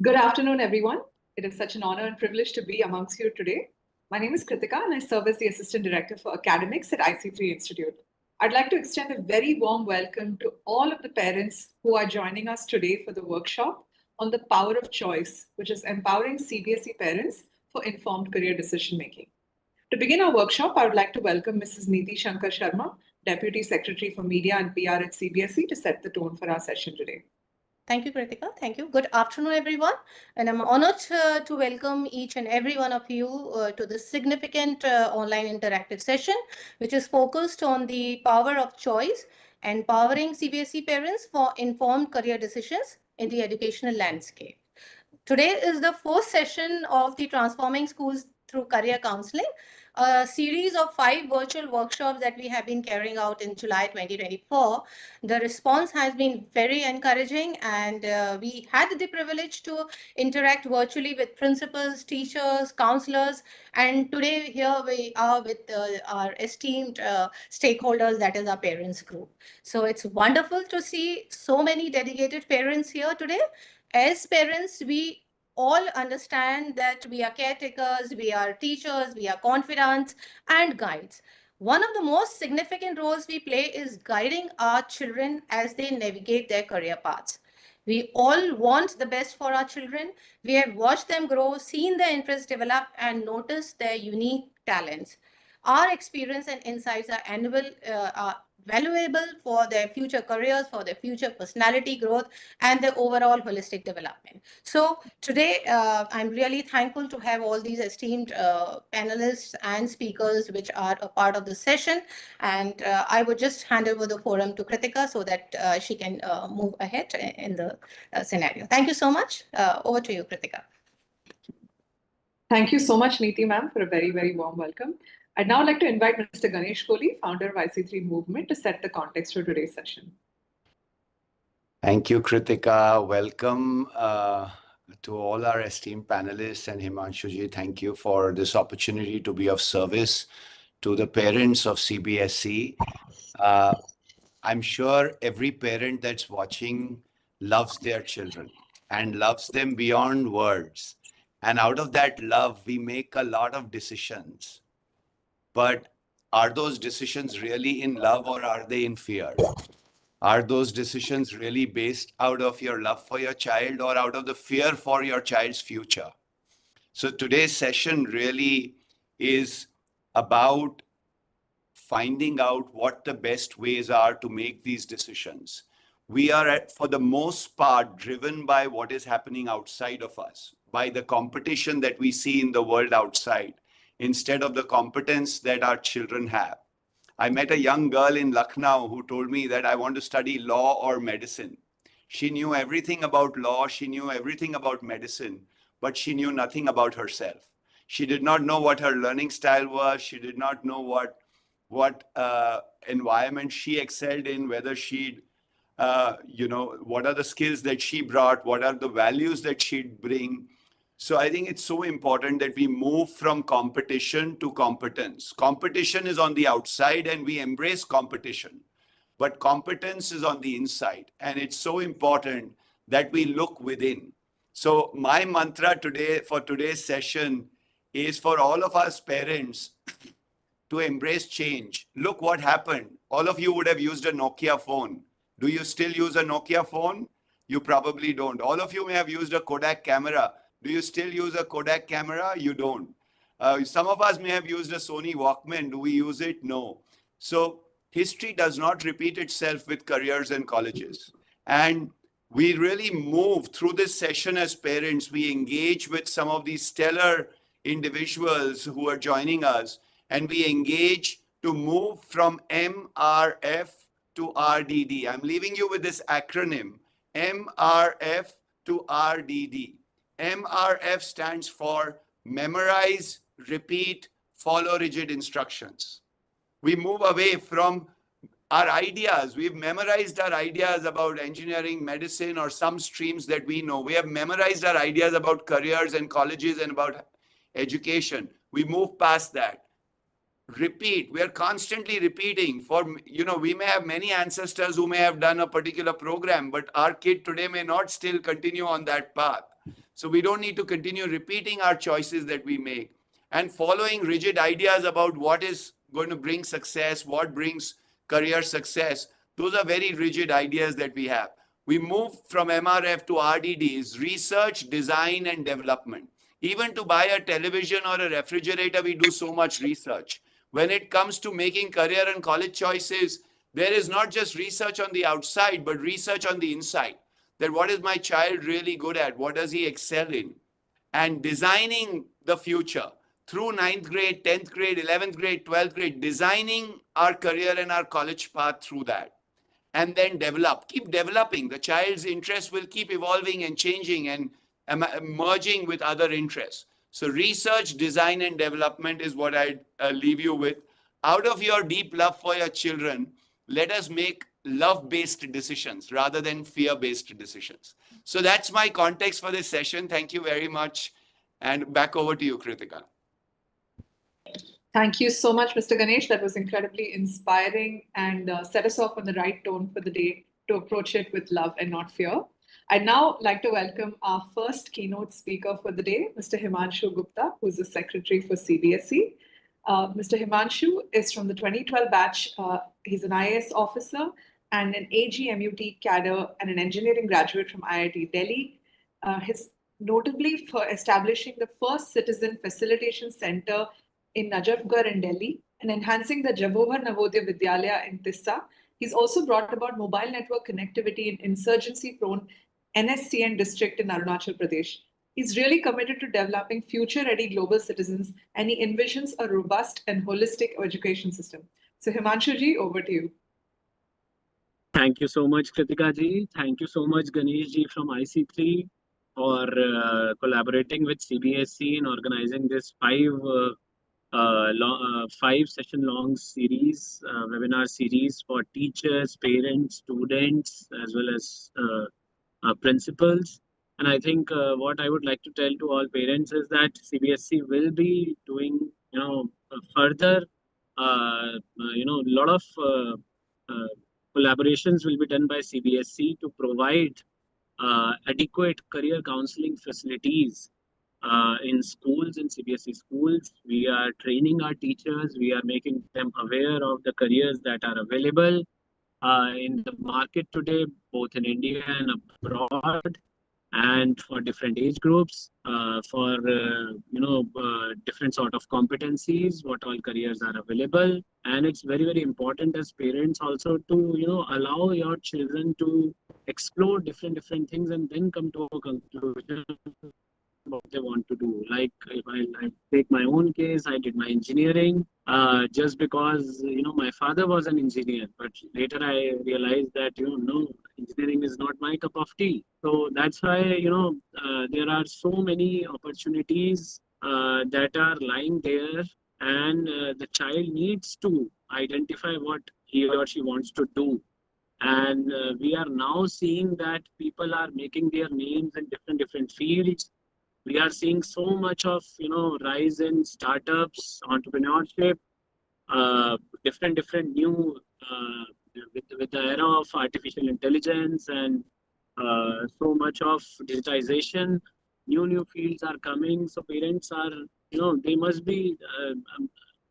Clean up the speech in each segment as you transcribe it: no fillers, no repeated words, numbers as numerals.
Good afternoon, everyone. It is such an honor and privilege to be amongst you today. My name is Kritika, and I serve as the Assistant Director for Academics at IC3 Institute. I'd like to extend a very warm welcome to all of the parents who are joining us today for the workshop on the power of choice, which is empowering CBSE parents for informed career decision making. To begin our workshop, I would like to welcome Mrs. Neeti Shankar Sharma, Deputy Secretary for Media and PR at CBSE, to set the tone for our session today. Thank you, Kritika. Thank you. Good afternoon, everyone. And I'm honored to welcome each and every one of you to this significant online interactive session, which is focused on the power of choice, empowering CBSE parents for informed career decisions in the educational landscape. Today is the fourth session of the Transforming Schools Through Career Counseling, a series of 5 virtual workshops that we have been carrying out in July 2024. The response has been very encouraging, and we had the privilege to interact virtually with principals, teachers, counselors, and today here we are with our esteemed stakeholders, that is our parents group. So it's wonderful to see so many dedicated parents here today. As parents, we all understand that we are caretakers, we are teachers, we are confidants and guides. One of the most significant roles we play is guiding our children as they navigate their career paths. We all want the best for our children. We have watched them grow, seen their interests develop, and noticed their unique talents. Our experience and insights are valuable for their future careers, for their future personality growth, and their overall holistic development. So today, I'm really thankful to have all these esteemed panelists and speakers which are a part of the session. And I would just hand over the forum to Kritika so that she can move ahead in the scenario. Thank you so much. Over to you, Kritika. Thank you so much, Neeti ma'am, for a very, very warm welcome. I'd now like to invite Mr. Ganesh Kohli, founder of IC3 Movement, to set the context for today's session. Thank you, Kritika. Welcome to all our esteemed panelists, and Himanshuji, thank you for this opportunity to be of service to the parents of CBSE. I'm sure every parent that's watching loves their children and loves them beyond words. And out of that love, we make a lot of decisions. But are those decisions really in love, or are they in fear? Are those decisions really based out of your love for your child or out of the fear for your child's future? So today's session really is about finding out what the best ways are to make these decisions. We are, for the most part, driven by what is happening outside of us, by the competition that we see in the world outside, instead of the competence that our children have. I met a young girl in Lucknow who told me that I want to study law or medicine. She knew everything about law, she knew everything about medicine, but she knew nothing about herself. She did not know what her learning style was. She did not know what environment she excelled in, whether she, what are the skills that she brought, what are the values that she'd bring. So I think it's so important that we move from competition to competence. Competition is on the outside and we embrace competition, but competence is on the inside. And it's so important that we look within. So my mantra today for today's session is for all of us parents to embrace change. Look what happened. All of you would have used a Nokia phone. Do you still use a Nokia phone? You probably don't. All of you may have used a Kodak camera. Do you still use a Kodak camera? You don't. Some of us may have used a Sony Walkman. Do we use it? No. So history does not repeat itself with careers and colleges. And we really move through this session as parents. We engage with some of these stellar individuals who are joining us, and we engage to move from MRF to RDD. I'm leaving you with this acronym, MRF to RDD. MRF stands for memorize, repeat, follow rigid instructions. We move away from our ideas. We've memorized our ideas about engineering, medicine, or some streams that we know. We have memorized our ideas about careers and colleges and about education. We move past that. repeat. We are constantly repeating. We may have many ancestors who may have done a particular program, but our kid today may not still continue on that path. So we don't need to continue repeating our choices that we make and following rigid ideas about what is going to bring success, what brings career success. Those are very rigid ideas that we have. We move from MRF to RDDs, research, design, and development. Even to buy a television or a refrigerator, we do so much research. When it comes to making career and college choices, there is not just research on the outside, but research on the inside. That what is my child really good at? What does he excel in? And designing the future through 9th grade, 10th grade, 11th grade, 12th grade, designing our career and our college path through that. And then keep developing. The child's interest will keep evolving and changing and merging with other interests. So research, design, and development is what I'd leave you with. Out of your deep love for your children, let us make love-based decisions rather than fear-based decisions. So that's my context for this session. Thank you very much. And back over to you, Kritika. Thank you so much, Mr. Ganesh. That was incredibly inspiring and set us off on the right tone for the day to approach it with love and not fear. I'd now like to welcome our first keynote speaker for the day, Mr. Himanshu Gupta, who's the secretary for CBSE. Mr. Himanshu is from the 2012 batch. He's an IAS officer and an AGMUT cadre and an engineering graduate from IIT Delhi. He's notably for establishing the first citizen facilitation center in Najafgarh in Delhi and enhancing the Jawaharlal Navodaya Vidyalaya in Tissa. He's also brought about mobile network connectivity in insurgency-prone NSCN district in Arunachal Pradesh. He's really committed to developing future-ready global citizens, and he envisions a robust and holistic education system. So Himanshu ji, over to you. Thank you so much, Kritika ji. Thank you so much, Ganesh ji from IC3 for collaborating with CBSE in organizing this 5-session-long series, webinar series for teachers, parents, students, as well as principals. And I think what I would like to tell to all parents is that CBSE will be doing, further, a lot of collaborations will be done by CBSE to provide adequate career counseling facilities in schools, in CBSE schools. We are training our teachers. We are making them aware of the careers that are available in the market today, both in India and abroad, and for different age groups, for different sort of competencies, what all careers are available. And it's very, very important as parents also to allow your children to explore different things and then come to a conclusion what they want to do. Like if I take my own case, I did my engineering just because my father was an engineer, but later I realized that no, engineering is not my cup of tea. So that's why there are so many opportunities that are lying there, and the child needs to identify what he or she wants to do. And we are now seeing that people are making their names in different fields. We are seeing so much of rise in startups, entrepreneurship, different new with the era of artificial intelligence and so much of digitization. New fields are coming. So parents are they must be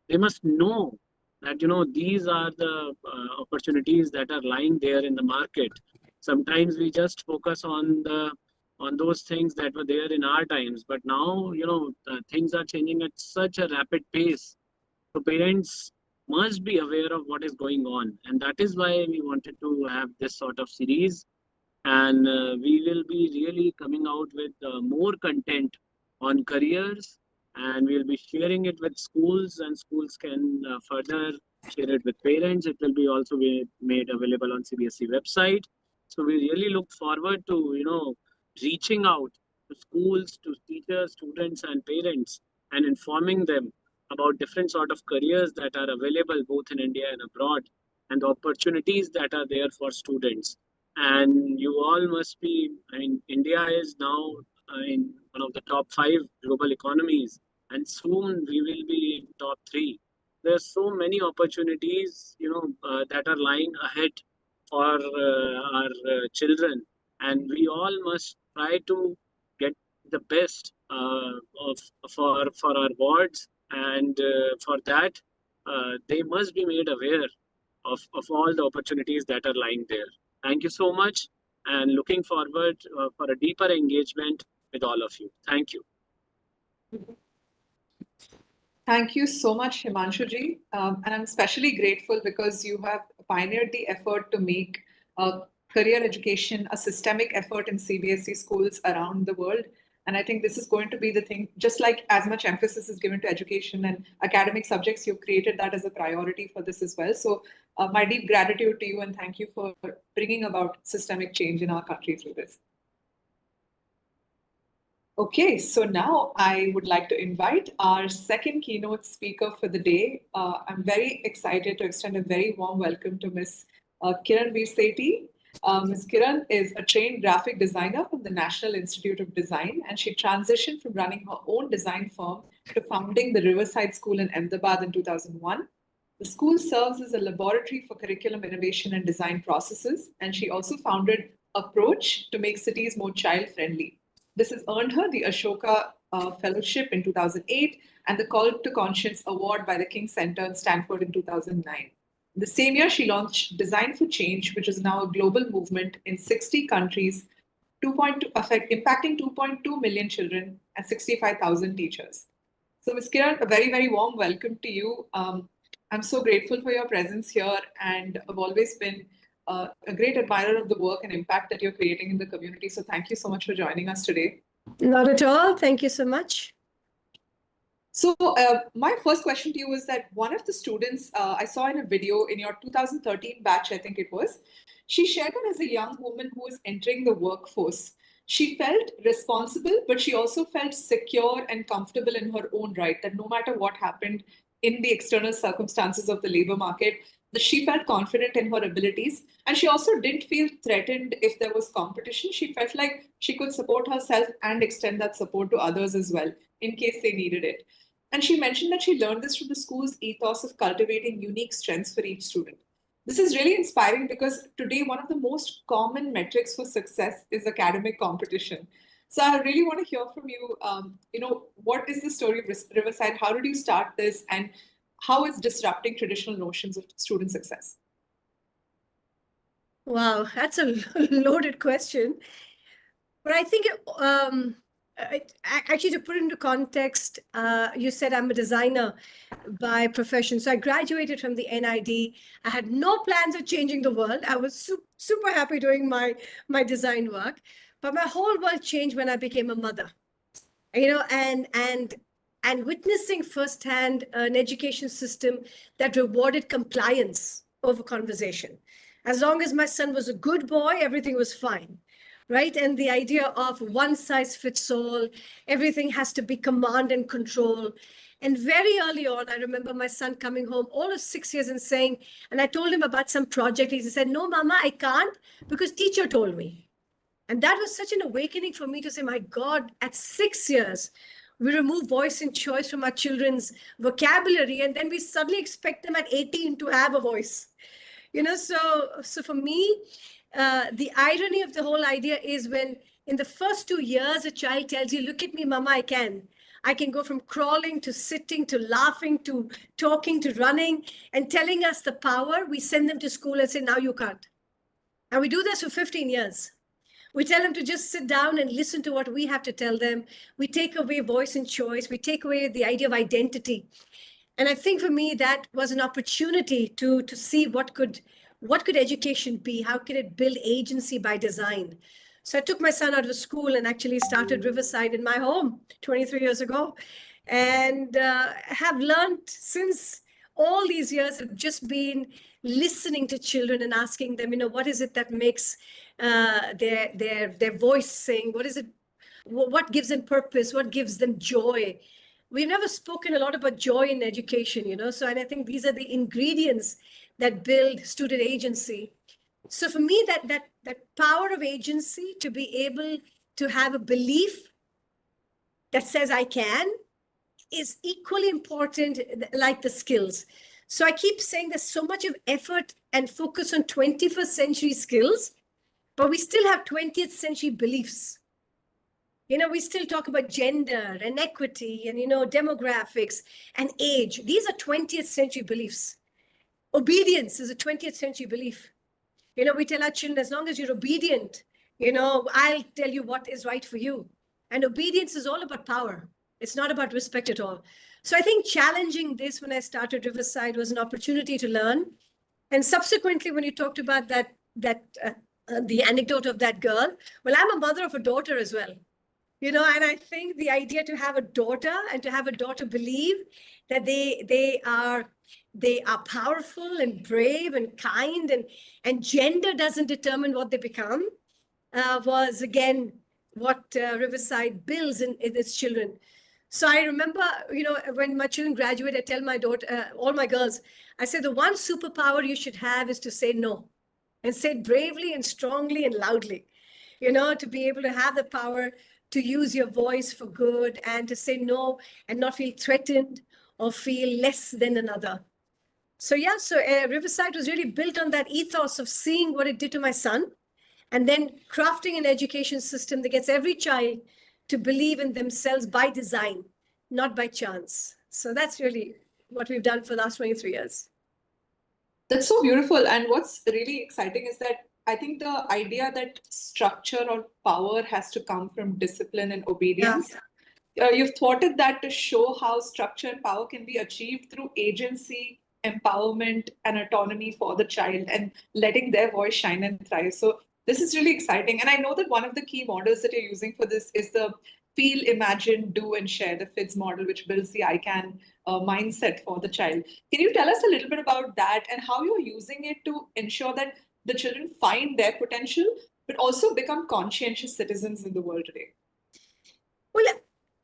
they must know that these are the opportunities that are lying there in the market. Sometimes we just focus on those things that were there in our times, but now things are changing at such a rapid pace. So parents must be aware of what is going on, and that is why we wanted to have this sort of series. And we will be really coming out with more content on careers, and we'll be sharing it with schools, and schools can further share it with parents. It will be also be made available on CBSE website. So we really look forward to reaching out to schools, to teachers, students, and parents, and informing them about different sort of careers that are available both in India and abroad, and the opportunities that are there for students. And you all must be, India is now in one of the top 5 global economies, and soon we will be in top 3. There's so many opportunities, that are lying ahead for our children, and we all must try to get the best for our wards, and for that, they must be made aware of all the opportunities that are lying there. Thank you so much, and looking forward for a deeper engagement with all of you. Thank you. Thank you so much, Himanshuji. And I'm especially grateful because you have pioneered the effort to make career education a systemic effort in CBSE schools around the world. And I think this is going to be the thing, just like as much emphasis is given to education and academic subjects, you've created that as a priority for this as well. So my deep gratitude to you and thank you for bringing about systemic change in our country through this. Okay, so now I would like to invite our second keynote speaker for the day. I'm very excited to extend a very warm welcome to Ms. Kiran Veer. Ms. Kiran is a trained graphic designer from the National Institute of Design, and she transitioned from running her own design firm to founding the Riverside School in Ahmedabad in 2001. The school serves as a laboratory for curriculum innovation and design processes, and she also founded Approach to make cities more child-friendly. This has earned her the Ashoka Fellowship in 2008 and the Call to Conscience Award by the King Center in Stanford in 2009. The same year, she launched Design for Change, which is now a global movement in 60 countries, impacting 2.2 million children and 65,000 teachers. So, Ms. Kiran, a very, very warm welcome to you. I'm so grateful for your presence here, and I've always been a great admirer of the work and impact that you're creating in the community. So thank you so much for joining us today. Not at all. Thank you so much. So my first question to you is that one of the students I saw in a video in your 2013 batch, I think it was, she shared that as a young woman who was entering the workforce, she felt responsible, but she also felt secure and comfortable in her own right, that no matter what happened in the external circumstances of the labor market, that she felt confident in her abilities. And she also didn't feel threatened if there was competition. She felt like she could support herself and extend that support to others as well, in case they needed it. And she mentioned that she learned this from the school's ethos of cultivating unique strengths for each student. This is really inspiring because today one of the most common metrics for success is academic competition. So I really want to hear from you, what is the story of Riverside? How did you start this? And how it's disrupting traditional notions of student success? Wow, that's a loaded question. But I think, actually, to put into context, you said I'm a designer by profession. So I graduated from the NID. I had no plans of changing the world. I was super happy doing my design work. But my whole world changed when I became a mother. And witnessing firsthand an education system that rewarded compliance over conversation. As long as my son was a good boy, everything was fine, right? And the idea of one size fits all, everything has to be command and control. And very early on, I remember my son coming home, all of 6 years, and saying, and I told him about some project. He said, "No, Mama, I can't because teacher told me." And that was such an awakening for me to say, my God, at 6 years, we remove voice and choice from our children's vocabulary, and then we suddenly expect them at 18 to have a voice. So for me, the irony of the whole idea is when in the first 2 years, a child tells you, "Look at me, Mama, I can." I can go from crawling to sitting to laughing to talking to running, and telling us the power, we send them to school and say, "Now you can't." And we do this for 15 years. We tell them to just sit down and listen to what we have to tell them. We take away voice and choice. We take away the idea of identity. And I think for me, that was an opportunity to see what could education be? How can it build agency by design? So I took my son out of school and actually started Riverside in my home 23 years ago. And have learned since all these years have just been listening to children and asking them, what is it that makes their voice sing? What is it? What gives them purpose? What gives them joy? We've never spoken a lot about joy in education, so, and I think these are the ingredients that build student agency. So for me, that power of agency, to be able to have a belief that says I can, is equally important like the skills. So I keep saying there's so much of effort and focus on 21st century skills, but we still have 20th century beliefs. We still talk about gender and equity and, demographics and age. These are 20th century beliefs. Obedience is a 20th century belief. We tell our children, as long as you're obedient, I'll tell you what is right for you. And obedience is all about power. It's not about respect at all. So I think challenging this when I started Riverside was an opportunity to learn. And subsequently, when you talked about the anecdote of that girl, well, I'm a mother of a daughter as well. And I think the idea to have a daughter and to have a daughter believe that they are powerful and brave and kind, and gender doesn't determine what they become, was again what Riverside builds in its children. So I remember, when my children graduate, I tell my daughter, all my girls, I say the one superpower you should have is to say no, and say it bravely and strongly and loudly, to be able to have the power to use your voice for good and to say no and not feel threatened or feel less than another. So yeah, Riverside was really built on that ethos of seeing what it did to my son and then crafting an education system that gets every child to believe in themselves by design, not by chance. So that's really what we've done for the last 23 years. That's so beautiful. And what's really exciting is that I think the idea that structure or power has to come from discipline and obedience. Yeah. You've thwarted that to show how structure and power can be achieved through agency, empowerment, and autonomy for the child and letting their voice shine and thrive. So this is really exciting. And I know that one of the key models that you're using for this is the feel, imagine, do, and share, the FIDS model, which builds the I can mindset for the child. Can you tell us a little bit about that and how you're using it to ensure that the children find their potential, but also become conscientious citizens in the world today? Well,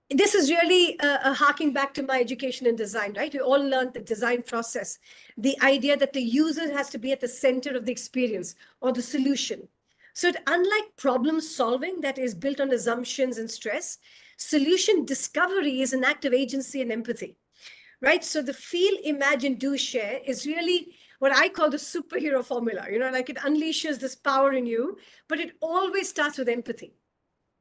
this is really harking back to my education and design, right? We all learned the design process, the idea that the user has to be at the center of the experience or the solution. So unlike problem solving that is built on assumptions and stress, solution discovery is an act of agency and empathy, right? So the feel, imagine, do, share is really what I call the superhero formula, like it unleashes this power in you, but it always starts with empathy.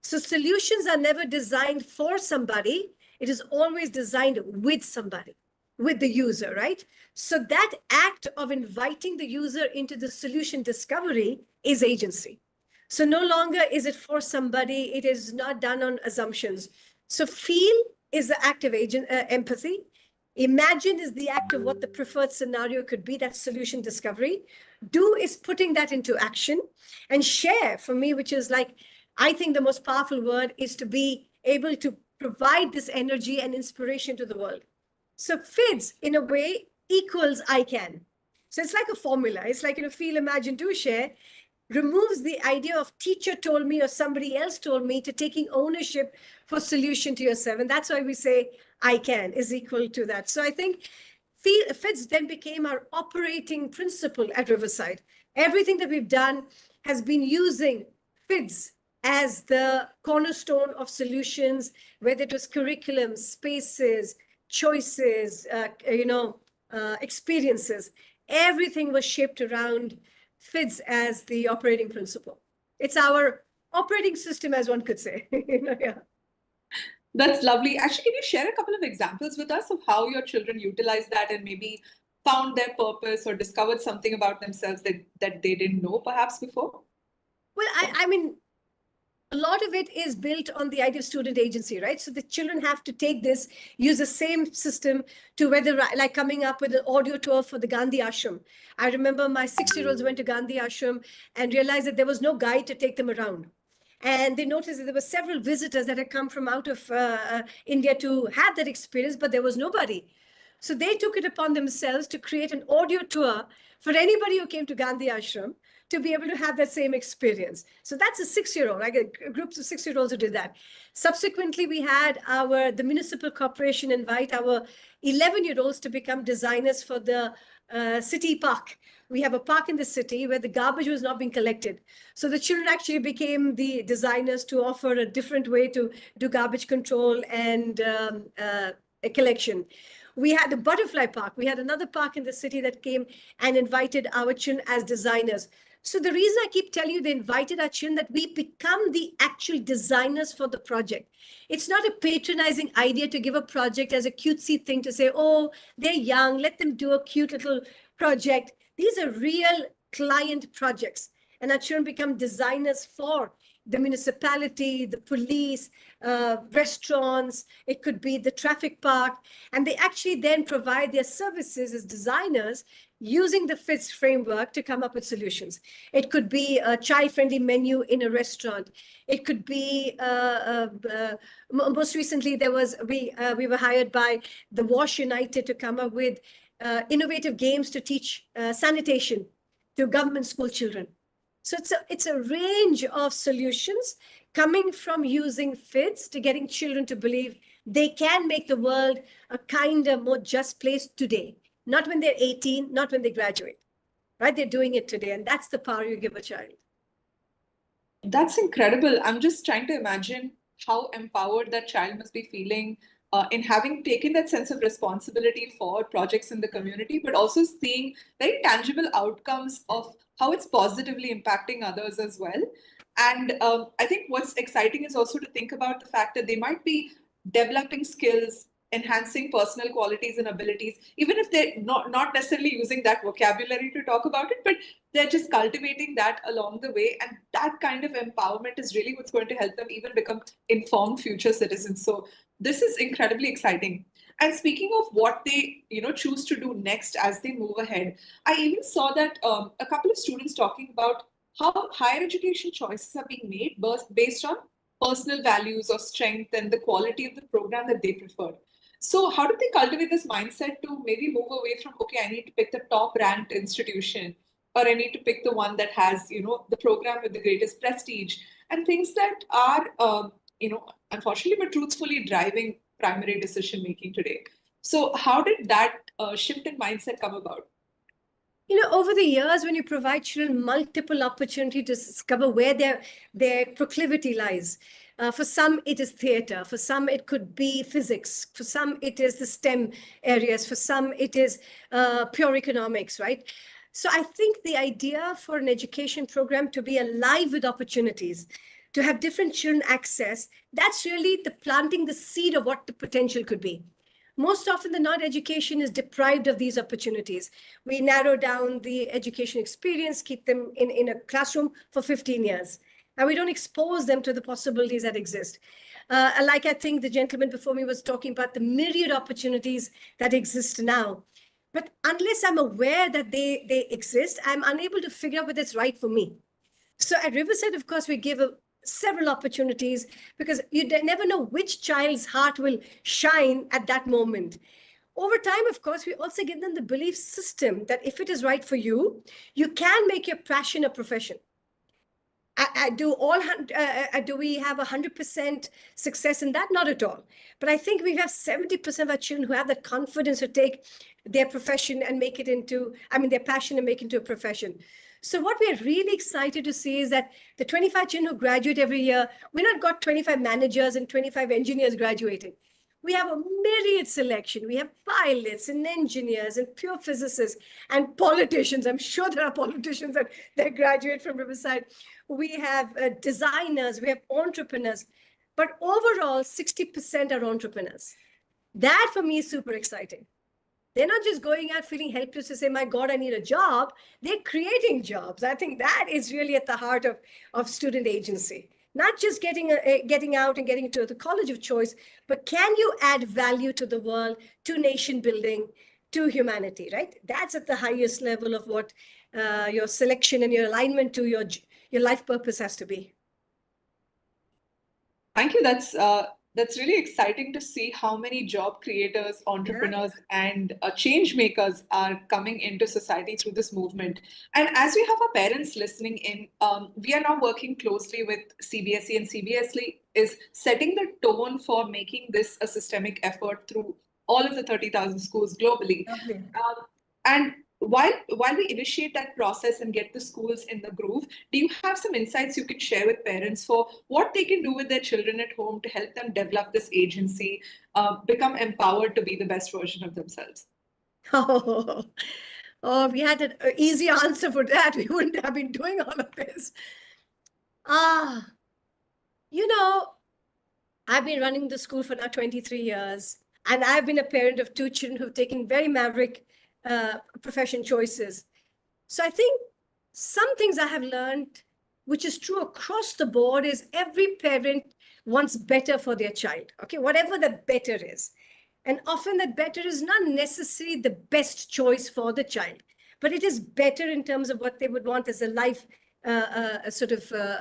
So solutions are never designed for somebody. It is always designed with somebody, with the user, right? So that act of inviting the user into the solution discovery is agency. So no longer is it for somebody. It is not done on assumptions. So feel is the act of empathy. Imagine is the act of what the preferred scenario could be, that solution discovery. Do is putting that into action. And share, for me, which is like, I think the most powerful word is to be able to provide this energy and inspiration to the world. So FIDS, in a way, equals I can. So it's like a formula. It's like, feel, imagine, do, share, removes the idea of teacher told me or somebody else told me to taking ownership for solution to yourself. And that's why we say I can is equal to that. So I think FIDS then became our operating principle at Riverside. Everything that we've done has been using FIDS as the cornerstone of solutions, whether it was curriculum, spaces, choices, experiences. Everything was shaped around FIDS as the operating principle. It's our operating system, as one could say. Yeah. That's lovely. Actually, can you share a couple of examples with us of how your children utilized that and maybe found their purpose or discovered something about themselves that they didn't know perhaps before? Well, I mean, a lot of it is built on the idea of student agency, right? So the children have to take this, use the same system to whether, like coming up with an audio tour for the Gandhi Ashram. I remember my 6-year-olds went to Gandhi Ashram and realized that there was no guide to take them around. And they noticed that there were several visitors that had come from out of India to have that experience, but there was nobody. So they took it upon themselves to create an audio tour for anybody who came to Gandhi Ashram to be able to have that same experience. So that's a 6-year-old, like a group of 6-year-olds who did that. Subsequently, we had the municipal corporation invite our 11-year-olds to become designers for the city park. We have a park in the city where the garbage was not being collected. So the children actually became the designers to offer a different way to do garbage control and collection. We had the Butterfly Park. We had another park in the city that came and invited our children as designers. So the reason I keep telling you they invited our children, that we become the actual designers for the project. It's not a patronizing idea to give a project as a cutesy thing to say, oh, they're young, let them do a cute little project. These are real client projects. And our children become designers for the municipality, the police, restaurants, it could be the traffic park. And they actually then provide their services as designers using the FITS framework to come up with solutions. It could be a child-friendly menu in a restaurant. It could be, most recently, we were hired by the Wash United to come up with innovative games to teach sanitation to government school children. So it's a range of solutions coming from using FITS to getting children to believe they can make the world a kinder, more just place today. Not when they're 18, not when they graduate, right? They're doing it today. And that's the power you give a child. That's incredible. I'm just trying to imagine how empowered that child must be feeling in having taken that sense of responsibility for projects in the community, but also seeing very tangible outcomes of how it's positively impacting others as well. And I think what's exciting is also to think about the fact that they might be developing skills, enhancing personal qualities and abilities, even if they're not necessarily using that vocabulary to talk about it, but they're just cultivating that along the way. And that kind of empowerment is really what's going to help them even become informed future citizens. So this is incredibly exciting. And speaking of what they choose to do next as they move ahead, I even saw that a couple of students talking about how higher education choices are being made based on personal values or strength and the quality of the program that they prefer. So how do they cultivate this mindset to maybe move away from, okay, I need to pick the top ranked institution, or I need to pick the one that has, the program with the greatest prestige, and things that are, unfortunately, but truthfully driving primary decision making today. So how did that shift in mindset come about? Over the years, when you provide children multiple opportunity to discover where their proclivity lies, for some, it is theater. For some, it could be physics. For some, it is the STEM areas. For some, it is pure economics, right? So I think the idea for an education program to be alive with opportunities, to have different children access, that's really the planting the seed of what the potential could be. Most often than not, education is deprived of these opportunities. We narrow down the education experience, keep them in a classroom for 15 years. And we don't expose them to the possibilities that exist. Like I think the gentleman before me was talking about the myriad opportunities that exist now. But unless I'm aware that they exist, I'm unable to figure out whether it's right for me. So at Riverside, of course, we give several opportunities because you never know which child's heart will shine at that moment. Over time, of course, we also give them the belief system that if it is right for you, you can make your passion a profession. Do we have 100% success in that? Not at all. But I think we have 70% of our children who have that confidence to take their profession and make it into, their passion and make it into a profession. So what we're really excited to see is that the 25 children who graduate every year, we're not got 25 managers and 25 engineers graduating. We have a myriad selection. We have pilots and engineers and pure physicists and politicians. I'm sure there are politicians that graduate from Riverside. We have designers, we have entrepreneurs, but overall 60% are entrepreneurs. That for me is super exciting. They're not just going out feeling helpless to say, my God, I need a job. They're creating jobs. I think that is really at the heart of student agency. Not just getting out and getting into the college of choice, but can you add value to the world, to nation building, to humanity, right? That's at the highest level of what your selection and your alignment to your life purpose has to be. Thank you. That's really exciting to see how many job creators, entrepreneurs, and change makers are coming into society through this movement. And as we have our parents listening in, we are now working closely with CBSE, and CBSE is setting the tone for making this a systemic effort through all of the 30,000 schools globally. And while we initiate that process and get the schools in the groove, do you have some insights you can share with parents for what they can do with their children at home to help them develop this agency, become empowered to be the best version of themselves? Oh, we had an easy answer for that. We wouldn't have been doing all of this. You know, I've been running the school for now 23 years, and I've been a parent of 2 children who've taken very maverick profession choices. So I think some things I have learned, which is true across the board, is every parent wants better for their child, okay, whatever the better is. And often that better is not necessarily the best choice for the child, but it is better in terms of what they would want as a life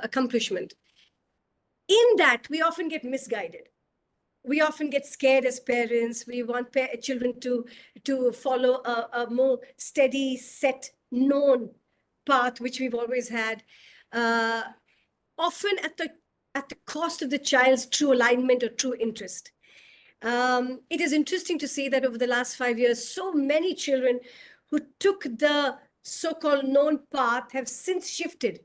accomplishment. In that, we often get misguided. We often get scared as parents. We want children to follow a more steady, set, known path, which we've always had, often at the cost of the child's true alignment or true interest. It is interesting to see that over the last 5 years, so many children who took the so-called known path have since shifted.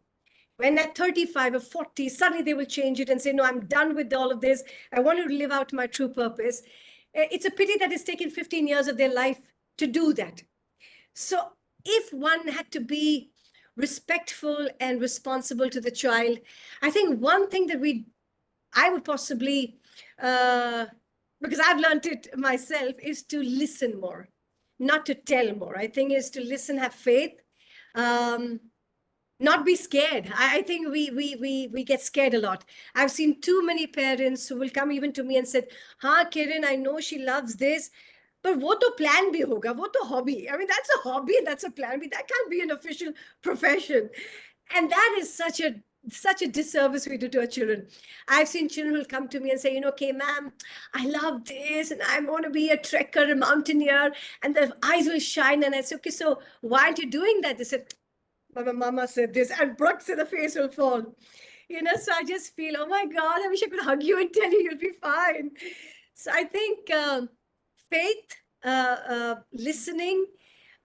When at 35 or 40, suddenly they will change it and say, no, I'm done with all of this. I want to live out my true purpose. It's a pity that it's taken 15 years of their life to do that. So if one had to be respectful and responsible to the child, I think one thing that I would possibly, because I've learned it myself, is to listen more, not to tell more. I think is to listen, have faith, not be scared. I think we get scared a lot. I've seen too many parents who will come even to me and said, "Ha, Kiran, I know she loves this, but wo to plan bhi hoga, wo to hobby." I mean, that's a hobby and that's a plan B. That can't be an official profession. And that is such a disservice we do to our children. I've seen children who'll come to me and say, okay, ma'am, I love this and I want to be a trekker, a mountaineer, and their eyes will shine. And I say, okay, so why aren't you doing that? They said, my mama said this, and Brooke said the face will fall. So I just feel, oh my God, I wish I could hug you and tell you you'll be fine. So I think faith, listening,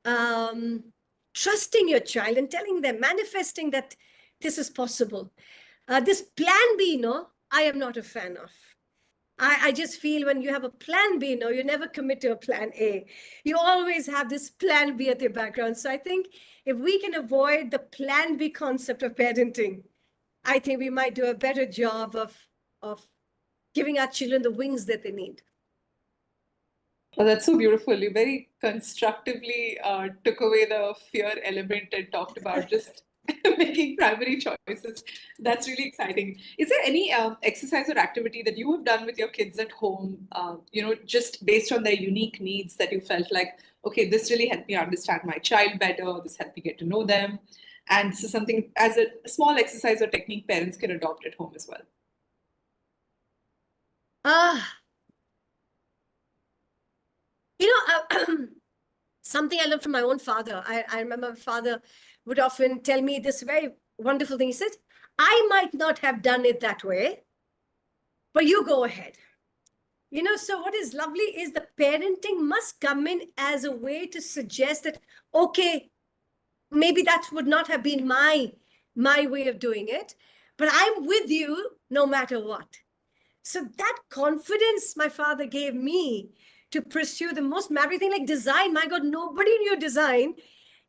trusting your child and telling them, manifesting that this is possible. This plan B, I am not a fan of. I just feel when you have a plan B, you never commit to a plan A. You always have this plan B at your background. So I think if we can avoid the plan B concept of parenting, I think we might do a better job of giving our children the wings that they need. Oh, that's so beautiful. You very constructively took away the fear element and talked about just making primary choices. That's really exciting. Is there any exercise or activity that you have done with your kids at home, just based on their unique needs that you felt like, okay, this really helped me understand my child better, this helped me get to know them, and this is something as a small exercise or technique parents can adopt at home as well? Something I learned from my own father. I remember my father would often tell me this very wonderful thing. He said, I might not have done it that way, but you go ahead. So what is lovely is the parenting must come in as a way to suggest that, okay, maybe that would not have been my way of doing it, but I'm with you no matter what. So that confidence my father gave me to pursue the most maverick thing like design. My God, nobody knew design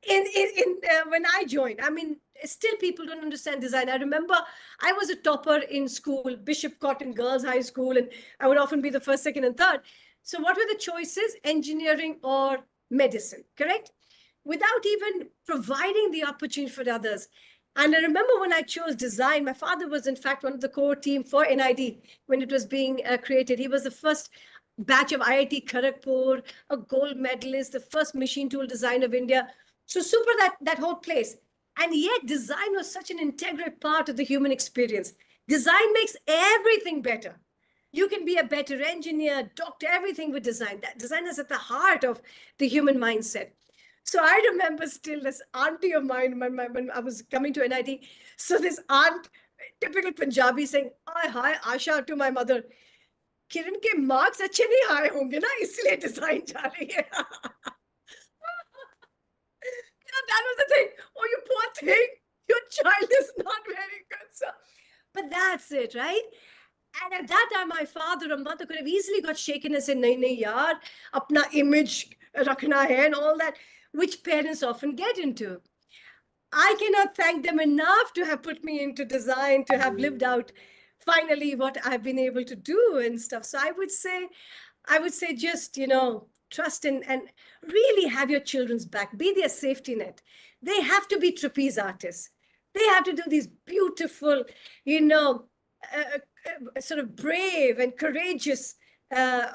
when I joined. I mean, still people don't understand design. I remember I was a topper in school, Bishop Cotton Girls High School, and I would often be the first, second, and third. So what were the choices? Engineering or medicine, correct? Without even providing the opportunity for others. And I remember when I chose design, my father was in fact one of the core team for NID when it was being created. He was the first batch of IIT Kharagpur, a gold medalist, the first machine tool designer of India. So super that whole place. And yet design was such an integral part of the human experience. Design makes everything better. You can be a better engineer, doctor, everything with design. That design is at the heart of the human mindset. So I remember still this auntie of mine when I was coming to NIT. So this aunt, typical Punjabi, saying, hi, Asha, to my mother, Kiran ke marks अच्छे नहीं आए होंगे ना इसलिए design जा रही है. that was the thing. Oh, you poor thing. Your child is not very good. So, but that's it, right? And at that time, my father or mother could have easily got shaken and said, nahi, nahi, yaar, apna image rakhna hai and all that, which parents often get into. I cannot thank them enough to have put me into design, to have lived out finally what I've been able to do and stuff. So I would say just, trust and really have your children's back, be their safety net. They have to be trapeze artists. They have to do these beautiful, sort of brave and courageous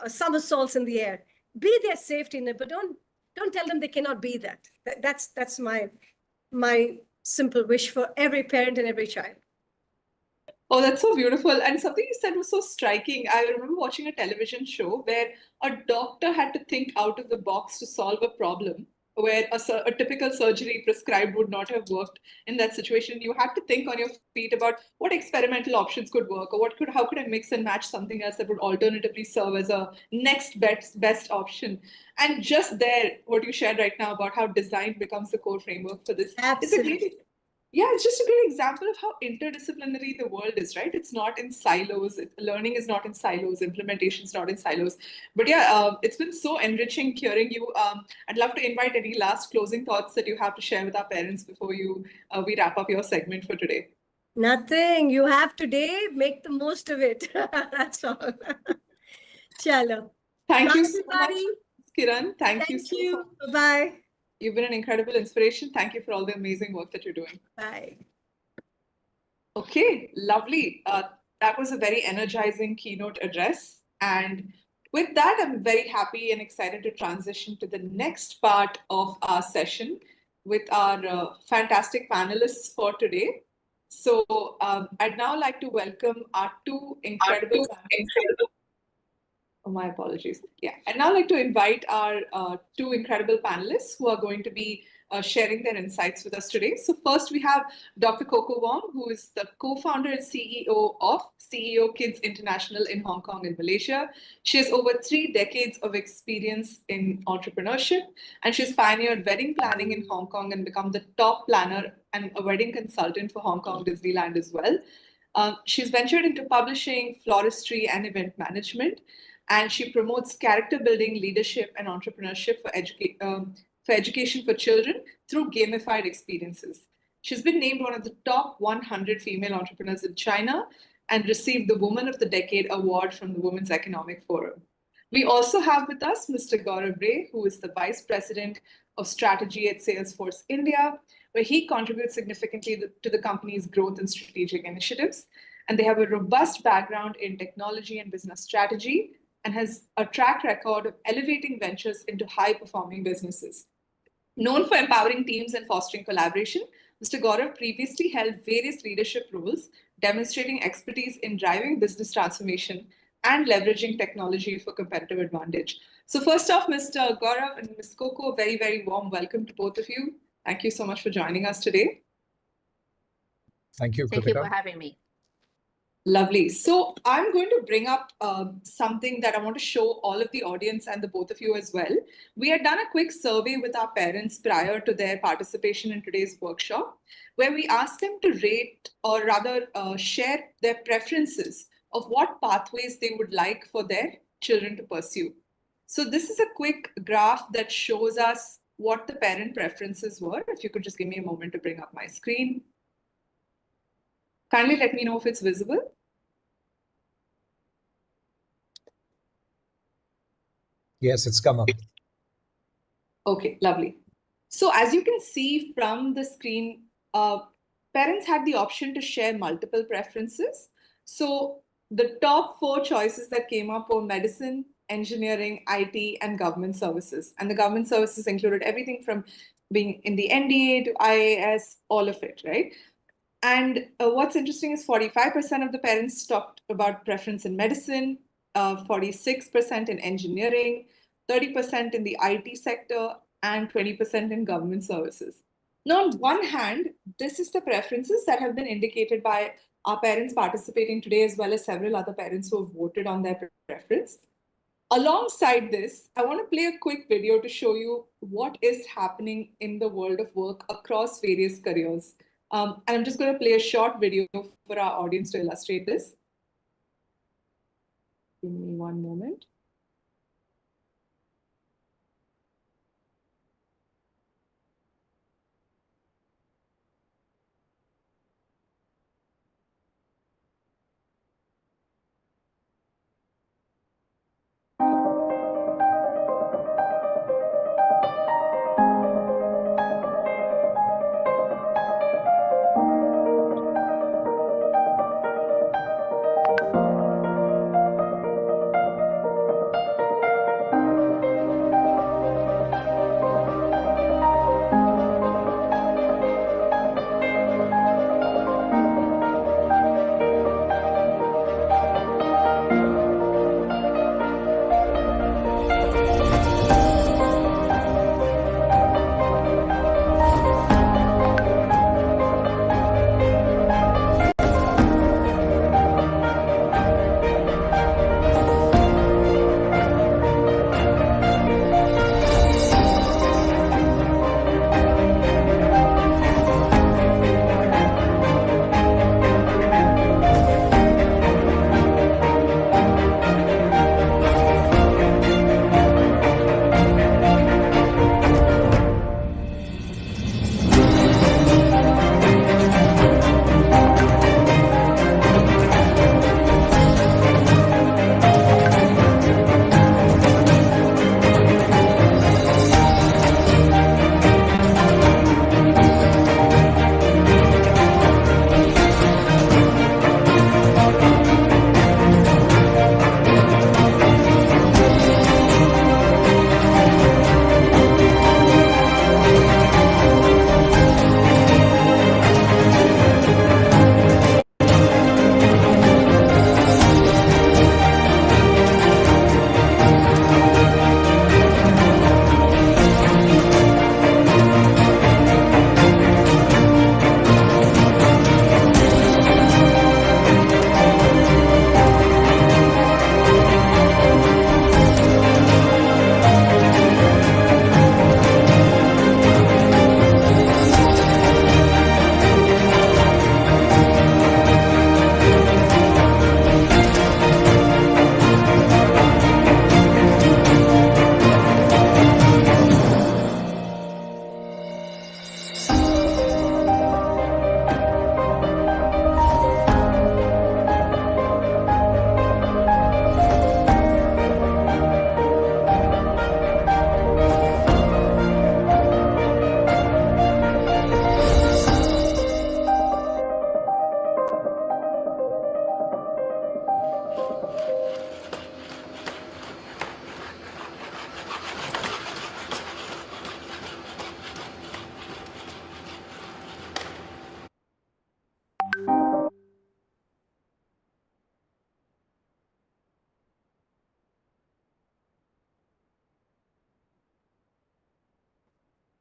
somersaults in the air. Be their safety net, but don't tell them they cannot be that. That's my simple wish for every parent and every child. Oh, that's so beautiful. And something you said was so striking. I remember watching a television show where a doctor had to think out of the box to solve a problem where a typical surgery prescribed would not have worked in that situation. You had to think on your feet about what experimental options could work, or how could I mix and match something else that would alternatively serve as a next best option. And just there, what you shared right now about how design becomes the core framework for this is a great. Yeah, it's just a great example of how interdisciplinary the world is, right? It's not in silos. Learning is not in silos. Implementation is not in silos. But yeah, it's been so enriching hearing you. I'd love to invite any last closing thoughts that you have to share with our parents before we wrap up your segment for today. Nothing. You have today. Make the most of it. That's all. Chalo. Thank Bye, you so much, everybody. Kiran. Thank Thank you you. so much. Bye. You've been an incredible inspiration. Thank you for all the amazing work that you're doing. Bye. Okay, lovely. That was a very energizing keynote address. And with that, I'm very happy and excited to transition to the next part of our session with our fantastic panelists for today. So I'd now like to welcome our two incredible Oh, my apologies. Yeah, I'd now like to invite our two incredible panelists who are going to be sharing their insights with us today. So first we have Dr. Coco Wong, who is the co-founder and CEO of CEO Kids International in Hong Kong and Malaysia. She has over 3 decades of experience in entrepreneurship, and she's pioneered wedding planning in Hong Kong and become the top planner and a wedding consultant for Hong Kong Disneyland as well. She's ventured into publishing, floristry, and event management, and she promotes character building, leadership, and entrepreneurship for education for children through gamified experiences. She's been named one of the top 100 female entrepreneurs in China and received the Woman of the Decade award from the Women's Economic Forum. We also have with us Mr. Gaurav Ray, who is the Vice President of Strategy at Salesforce India, where he contributes significantly to the company's growth and strategic initiatives. And they have a robust background in technology and business strategy, and has a track record of elevating ventures into high-performing businesses. Known for empowering teams and fostering collaboration, Mr. Gaurav previously held various leadership roles, demonstrating expertise in driving business transformation and leveraging technology for competitive advantage. So first off, Mr. Gaurav and Ms. Coco, very, very warm welcome to both of you. Thank you so much for joining us today. Thank you, Kritika. Thank you for having me. Lovely. So I'm going to bring up something that I want to show all of the audience and the both of you as well. We had done a quick survey with our parents prior to their participation in today's workshop, where we asked them to rate, or rather share their preferences of what pathways they would like for their children to pursue. So this is a quick graph that shows us what the parent preferences were. If you could just give me a moment to bring up my screen. Kindly let me know if it's visible. Yes, it's come up. Okay, lovely. So as you can see from the screen, parents had the option to share multiple preferences. So the top 4 choices that came up were medicine, engineering, IT, and government services. And the government services included everything from being in the NDA to IAS, all of it, right? And what's interesting is 45% of the parents talked about preference in medicine, 46% in engineering, 30% in the IT sector, and 20% in government services. Now, on one hand, this is the preferences that have been indicated by our parents participating today, as well as several other parents who have voted on their preference. Alongside this, I want to play a quick video to show you what is happening in the world of work across various careers. And I'm just going to play a short video for our audience to illustrate this. Give me one moment.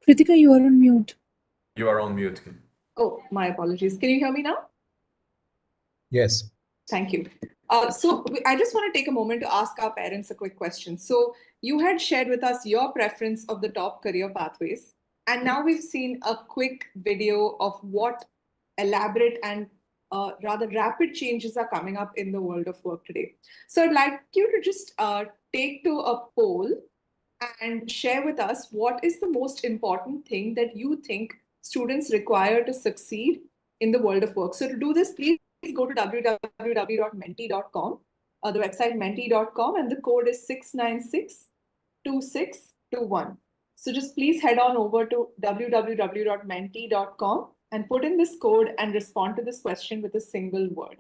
Kritika, you are on mute. You are on mute. Oh, my apologies. Can you hear me now? Yes. Thank you. I just want to take a moment to ask our parents a quick question. So you had shared with us your preference of the top career pathways, and now we've seen a quick video of what elaborate and rather rapid changes are coming up in the world of work today. So I'd like you to just take to a poll and share with us what is the most important thing that you think students require to succeed in the world of work. So to do this, please go to www.menti.com, the website menti.com, and the code is 6962621. So just please head on over to www.menti.com and put in this code and respond to this question with a single word,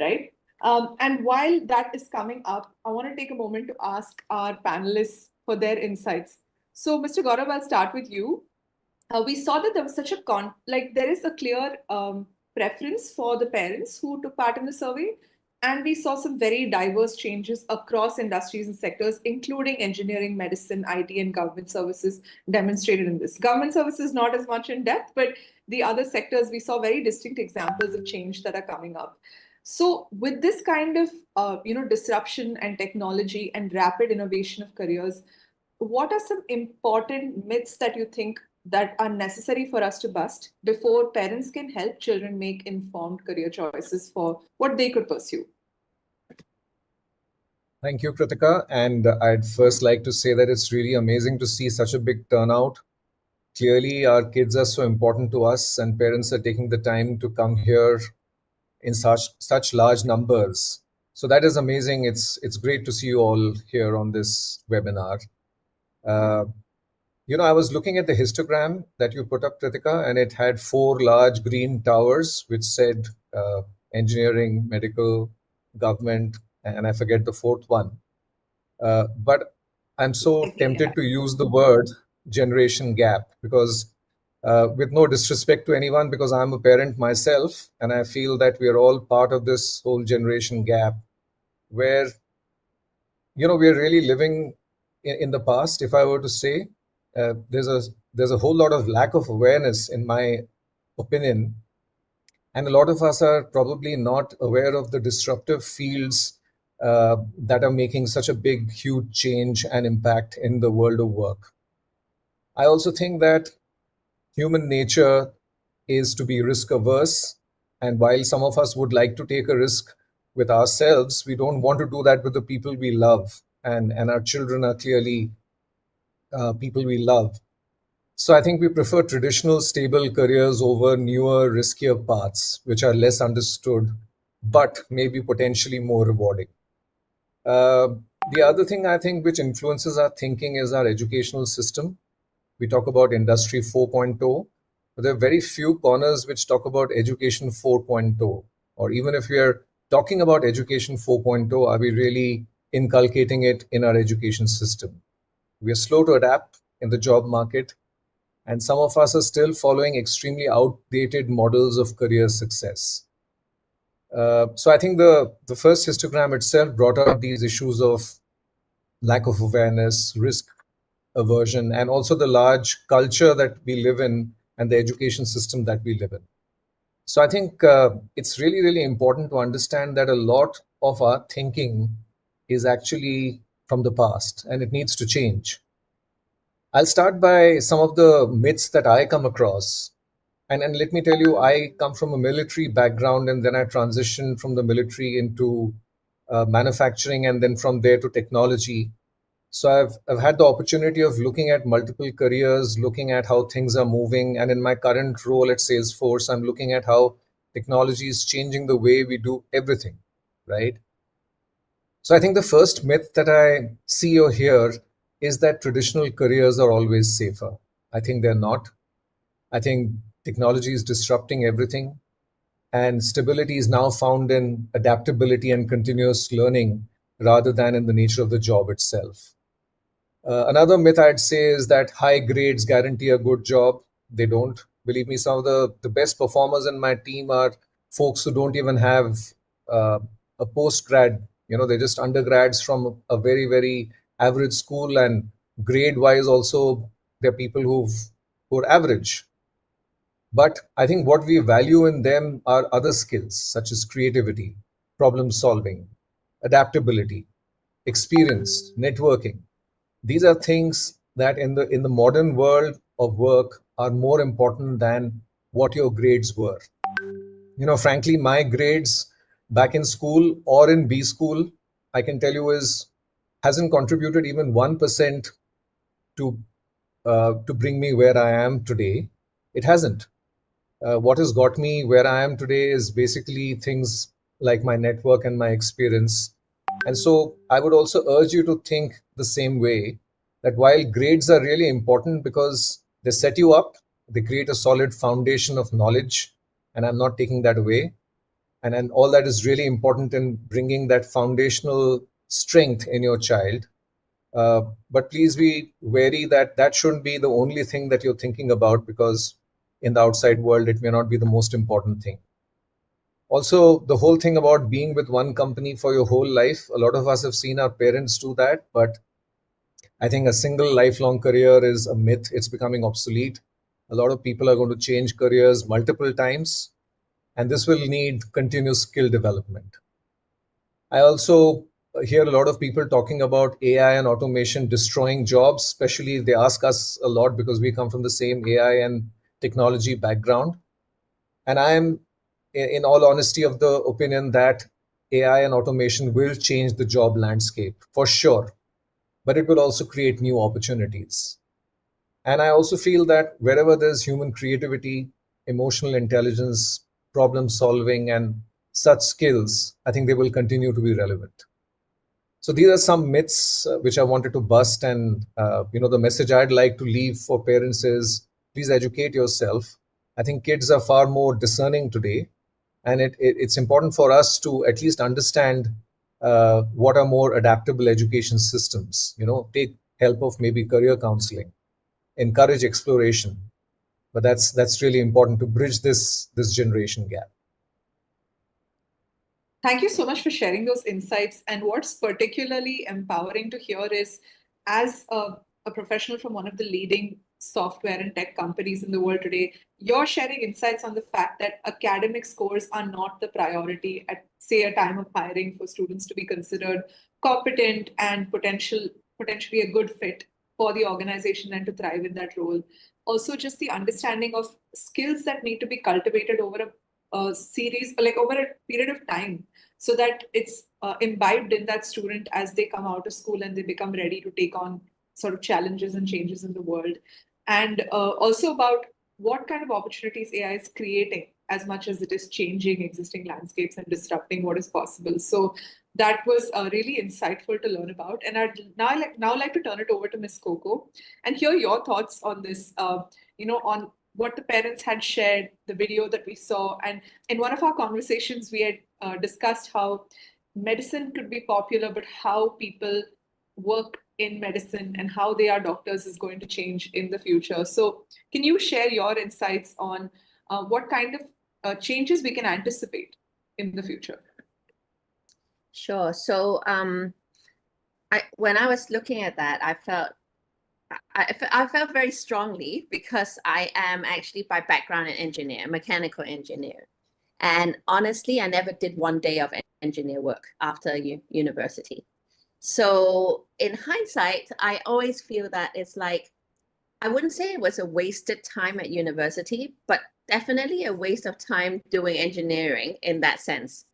right? And while that is coming up, I want to take a moment to ask our panelists for their insights. So Mr. Gaurav, I'll start with you. We saw that there was such a there is a clear preference for the parents who took part in the survey. And we saw some very diverse changes across industries and sectors, including engineering, medicine, IT, and government services demonstrated in this. Government services, not as much in depth, but the other sectors, we saw very distinct examples of change that are coming up. So with this kind of disruption and technology and rapid innovation of careers, what are some important myths that you think that are necessary for us to bust before parents can help children make informed career choices for what they could pursue? Thank you, Kritika. And I'd first like to say that it's really amazing to see such a big turnout. Clearly, our kids are so important to us, and parents are taking the time to come here in such large numbers. So that is amazing. It's great to see you all here on this webinar. I was looking at the histogram that you put up, Kritika, and it had 4 large green towers which said engineering, medical, government, and I forget the 4th one. But I'm so tempted to use the word generation gap because with no disrespect to anyone, because I'm a parent myself, and I feel that we are all part of this whole generation gap where, we're really living in the past. If I were to say, there's a whole lot of lack of awareness, in my opinion, and a lot of us are probably not aware of the disruptive fields that are making such a big, huge change and impact in the world of work. I also think that human nature is to be risk averse. And while some of us would like to take a risk with ourselves, we don't want to do that with the people we love. And our children are clearly people we love. So I think we prefer traditional, stable careers over newer, riskier paths, which are less understood, but maybe potentially more rewarding. The other thing I think which influences our thinking is our educational system. We talk about Industry 4.0, but there are very few corners which talk about Education 4.0. Or even if we are talking about Education 4.0, are we really inculcating it in our education system? We are slow to adapt in the job market, and some of us are still following extremely outdated models of career success. So I think the first histogram itself brought up these issues of lack of awareness, risk aversion, and also the large culture that we live in and the education system that we live in. So I think it's really, really important to understand that a lot of our thinking is actually from the past and it needs to change. I'll start by some of the myths that I come across. And let me tell you, I come from a military background, and then I transitioned from the military into manufacturing, and then from there to technology. So I've had the opportunity of looking at multiple careers, looking at how things are moving. And in my current role at Salesforce, I'm looking at how technology is changing the way we do everything, right? So I think the first myth that I see or hear is that traditional careers are always safer. I think they're not. I think technology is disrupting everything, and stability is now found in adaptability and continuous learning rather than in the nature of the job itself. Another myth I'd say is that high grades guarantee a good job. They don't. Believe me, some of the best performers in my team are folks who don't even have a post-grad. They're just undergrads from a very, very average school, and grade-wise also, they're people who are average. But I think what we value in them are other skills such as creativity, problem solving, adaptability, experience, networking. These are things that in the modern world of work are more important than what your grades were. Frankly, my grades back in school or in B school, I can tell you, hasn't contributed even 1% to bring me where I am today. It hasn't. What has got me where I am today is basically things like my network and my experience. And so I would also urge you to think the same way, that while grades are really important because they set you up, they create a solid foundation of knowledge, and I'm not taking that away. And all that is really important in bringing that foundational strength in your child. But please be wary that that shouldn't be the only thing that you're thinking about, because in the outside world, it may not be the most important thing. Also, the whole thing about being with one company for your whole life, a lot of us have seen our parents do that, but I think a single lifelong career is a myth. It's becoming obsolete. A lot of people are going to change careers multiple times. and this will need continuous skill development. I also hear a lot of people talking about AI and automation destroying jobs, especially they ask us a lot because we come from the same AI and technology background. And I am, in all honesty, of the opinion that AI and automation will change the job landscape for sure, but it will also create new opportunities. And I also feel that wherever there's human creativity, emotional intelligence, problem solving, and such skills, I think they will continue to be relevant. So these are some myths which I wanted to bust. And the message I'd like to leave for parents is please educate yourself. I think kids are far more discerning today, and it's important for us to at least understand what are more adaptable education systems. Take help of maybe career counseling, encourage exploration, but that's really important to bridge this generation gap. Thank you so much for sharing those insights. And what's particularly empowering to hear is, as a professional from one of the leading software and tech companies in the world today, you're sharing insights on the fact that academic scores are not the priority at, say, a time of hiring for students to be considered competent and potentially a good fit for the organization and to thrive in that role. Also, just the understanding of skills that need to be cultivated over a series, like over a period of time, so that it's imbibed in that student as they come out of school and they become ready to take on sort of challenges and changes in the world. And also about what kind of opportunities AI is creating as much as it is changing existing landscapes and disrupting what is possible. So that was really insightful to learn about. And I'd now like to turn it over to Ms. Coco and hear your thoughts on this, on what the parents had shared, the video that we saw. And in one of our conversations, we had discussed how medicine could be popular, but how people work in medicine and how they are doctors is going to change in the future. So can you share your insights on what kind of changes we can anticipate in the future? Sure. So when I was looking at that, I felt very strongly because I am actually by background an engineer, mechanical engineer. And honestly, I never did one day of engineer work after university. So in hindsight, I always feel that it's like, I wouldn't say it was a wasted time at university, but definitely a waste of time doing engineering in that sense.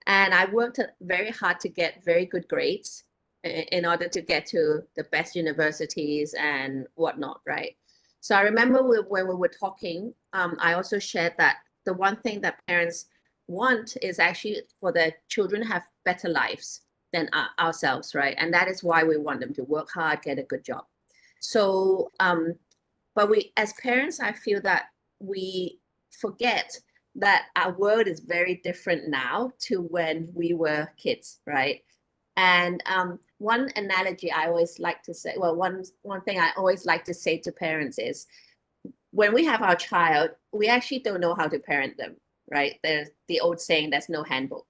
And I worked very hard to get very good grades in order to get to the best universities and whatnot, right? So I remember when we were talking, I also shared that the one thing that parents want is actually for their children to have better lives than ourselves, right? And that is why we want them to work hard, get a good job. So, but we, as parents, I feel that we forget that our world is very different now to when we were kids, right? And one analogy I always like to say, well, one thing I always like to say to parents is, when we have our child, we actually don't know how to parent them, right? There's the old saying, there's no handbook.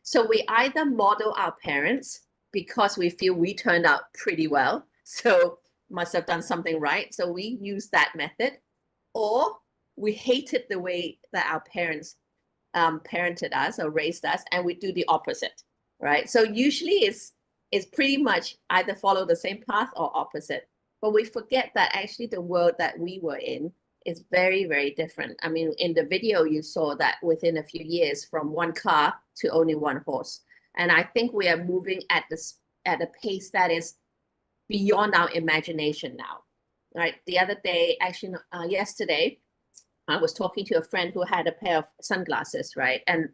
So we either model our parents because we feel we turned out pretty well, so must have done something right, so we use that method, or we hated the way that our parents parented us or raised us, and we do the opposite, right? So usually it's pretty much either follow the same path or opposite. But we forget that actually the world that we were in is very, very different. I mean, in the video, you saw that within a few years from one car to only one horse. And I think we are moving at a pace that is beyond our imagination now, right? The other day, actually yesterday, I was talking to a friend who had a pair of sunglasses, right? And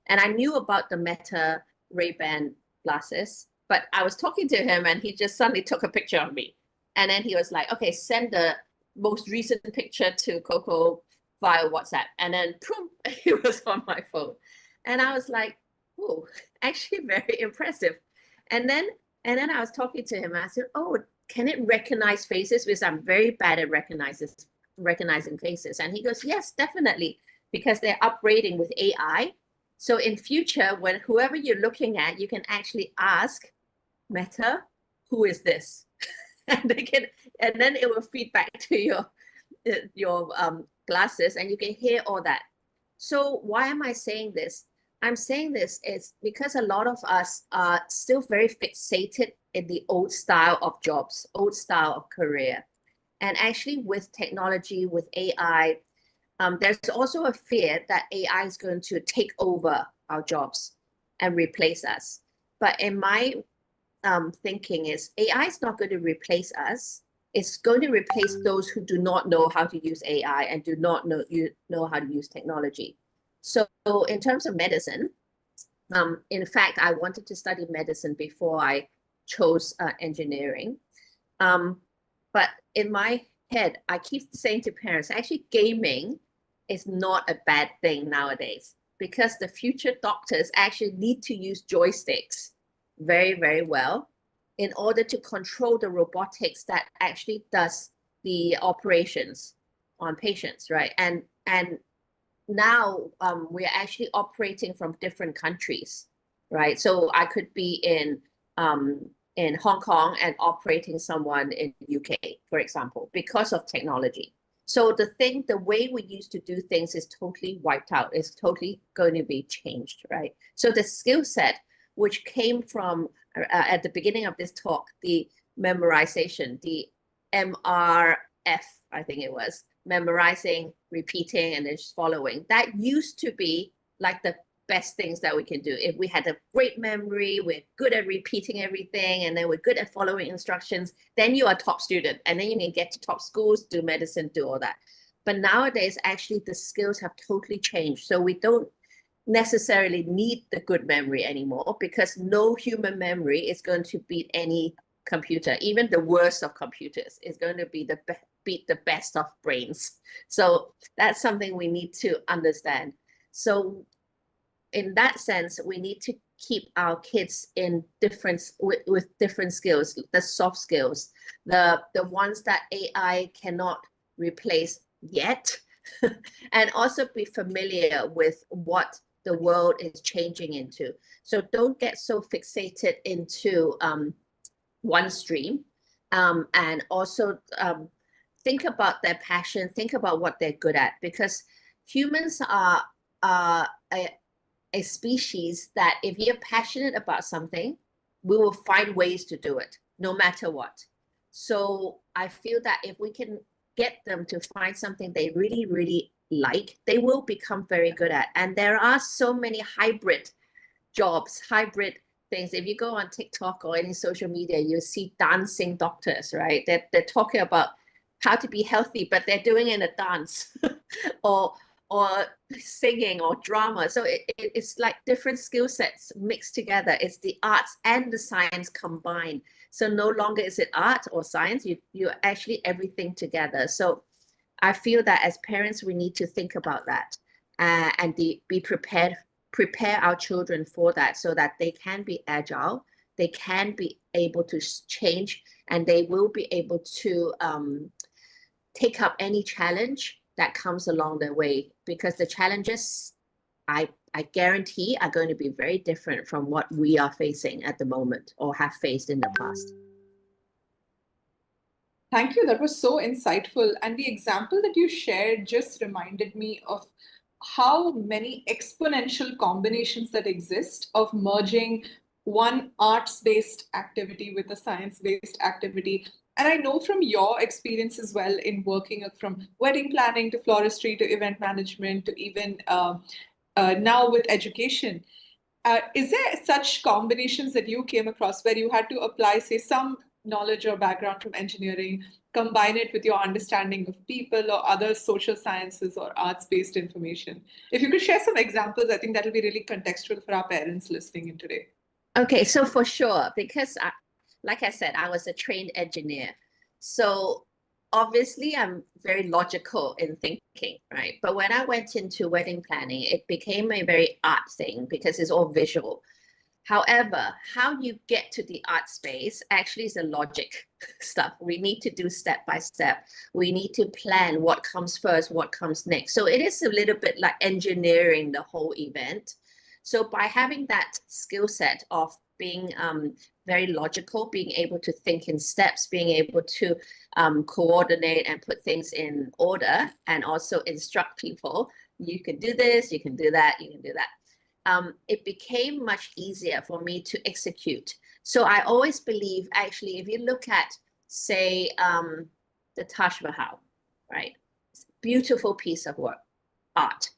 I knew about the Meta Ray-Ban glasses, but I was talking to him and he just suddenly took a picture of me. And then he was like, okay, send the most recent picture to Coco via WhatsApp. And then boom, it was on my phone. And I was like, oh, actually very impressive. And then I was talking to him and I said, oh, can it recognize faces? Because I'm very bad at recognizing faces. And he goes, yes, definitely, because they're upgrading with AI. So in future, when whoever you're looking at, you can actually ask Meta, who is this? And then it will feed back to your glasses, and you can hear all that. So why am I saying this? I'm saying this is because a lot of us are still very fixated in the old style of jobs, old style of career. And actually with technology, with AI, there's also a fear that AI is going to take over our jobs and replace us. But in my thinking is AI is not going to replace us. It's going to replace those who do not know how to use AI and do not know how to use technology. So in terms of medicine, in fact, I wanted to study medicine before I chose engineering. But in my head, I keep saying to parents, actually gaming is not a bad thing nowadays, because the future doctors actually need to use joysticks very, very well in order to control the robotics that actually does the operations on patients, right? And now we're actually operating from different countries, right? So I could be in Hong Kong and operating someone in UK, for example, because of technology. So the way we used to do things is totally wiped out. It's totally going to be changed, right? So the skill set, which came from at the beginning of this talk, the memorization, the MRF, I think it was, memorizing, repeating, and then just following. That used to be like the best things that we can do. If we had a great memory, we're good at repeating everything, and then we're good at following instructions, then you are a top student, and then you can get to top schools, do medicine, do all that. But nowadays, actually, the skills have totally changed. So we don't necessarily need the good memory anymore, because no human memory is going to beat any computer. Even the worst of computers is going to be beat the best of brains. So that's something we need to understand. So in that sense, we need to keep our kids in with different skills, the soft skills, the ones that AI cannot replace yet, and also be familiar with what the world is changing into. So don't get so fixated into one stream, and also think about their passion, think about what they're good at, because humans are a species that if you're passionate about something, we will find ways to do it, no matter what. So I feel that if we can get them to find something they really, really like, they will become very good at. And there are so many hybrid jobs, hybrid things. If you go on TikTok or any social media, you see dancing doctors, right? They're talking about how to be healthy, but they're doing it in a dance or singing or drama. So it's like different skill sets mixed together. It's the arts and the science combined. So no longer is it art or science, you're actually everything together. So I feel that as parents, we need to think about that and be prepared, prepare our children for that, so that they can be agile, they can be able to change, and they will be able to take up any challenge that comes along their way, because the challenges, I guarantee, are going to be very different from what we are facing at the moment or have faced in the past. Thank you. That was so insightful. And the example that you shared just reminded me of how many exponential combinations that exist of merging one arts-based activity with a science-based activity. And I know from your experience as well in working from wedding planning to floristry to event management to even now with education, is there such combinations that you came across where you had to apply, say, some knowledge or background from engineering, combine it with your understanding of people or other social sciences or arts-based information? If you could share some examples, I think that will be really contextual for our parents listening in today. Okay, so for sure, because like I said, I was a trained engineer. So obviously I'm very logical in thinking, right? But when I went into wedding planning, it became a very art thing because it's all visual. However, how you get to the art space actually is a logic stuff. We need to do step by step. We need to plan what comes first, what comes next. So it is a little bit like engineering the whole event. So by having that skill set of being very logical, being able to think in steps, being able to coordinate and put things in order, and also instruct people, you can do this, you can do that, you can do that. It became much easier for me to execute. So I always believe, actually, if you look at, say, the Taj Mahal, right? It's a beautiful piece of work, art.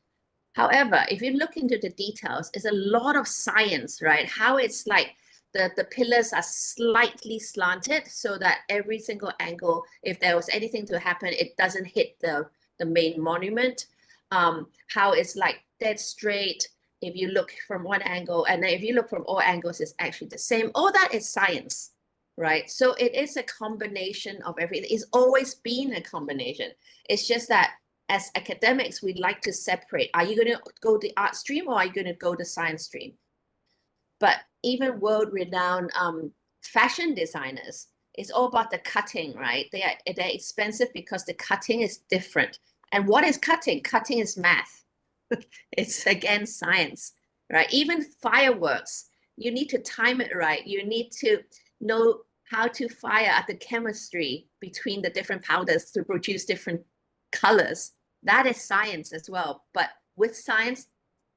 However, if you look into the details, it's a lot of science, right? How it's like the pillars are slightly slanted so that every single angle, if there was anything to happen, it doesn't hit the main monument. How it's like dead straight if you look from one angle, and then if you look from all angles, it's actually the same. All that is science, right? So it is a combination of everything. It's always been a combination. It's just that as academics, we'd like to separate. Are you going to go the art stream, or are you going to go the science stream? But even world-renowned fashion designers, it's all about the cutting, right? They're expensive because the cutting is different. And what is cutting? Cutting is math. It's, again, science, right? Even fireworks, you need to time it right. You need to know how to fire the chemistry between the different powders to produce different colors. That is science as well. But with science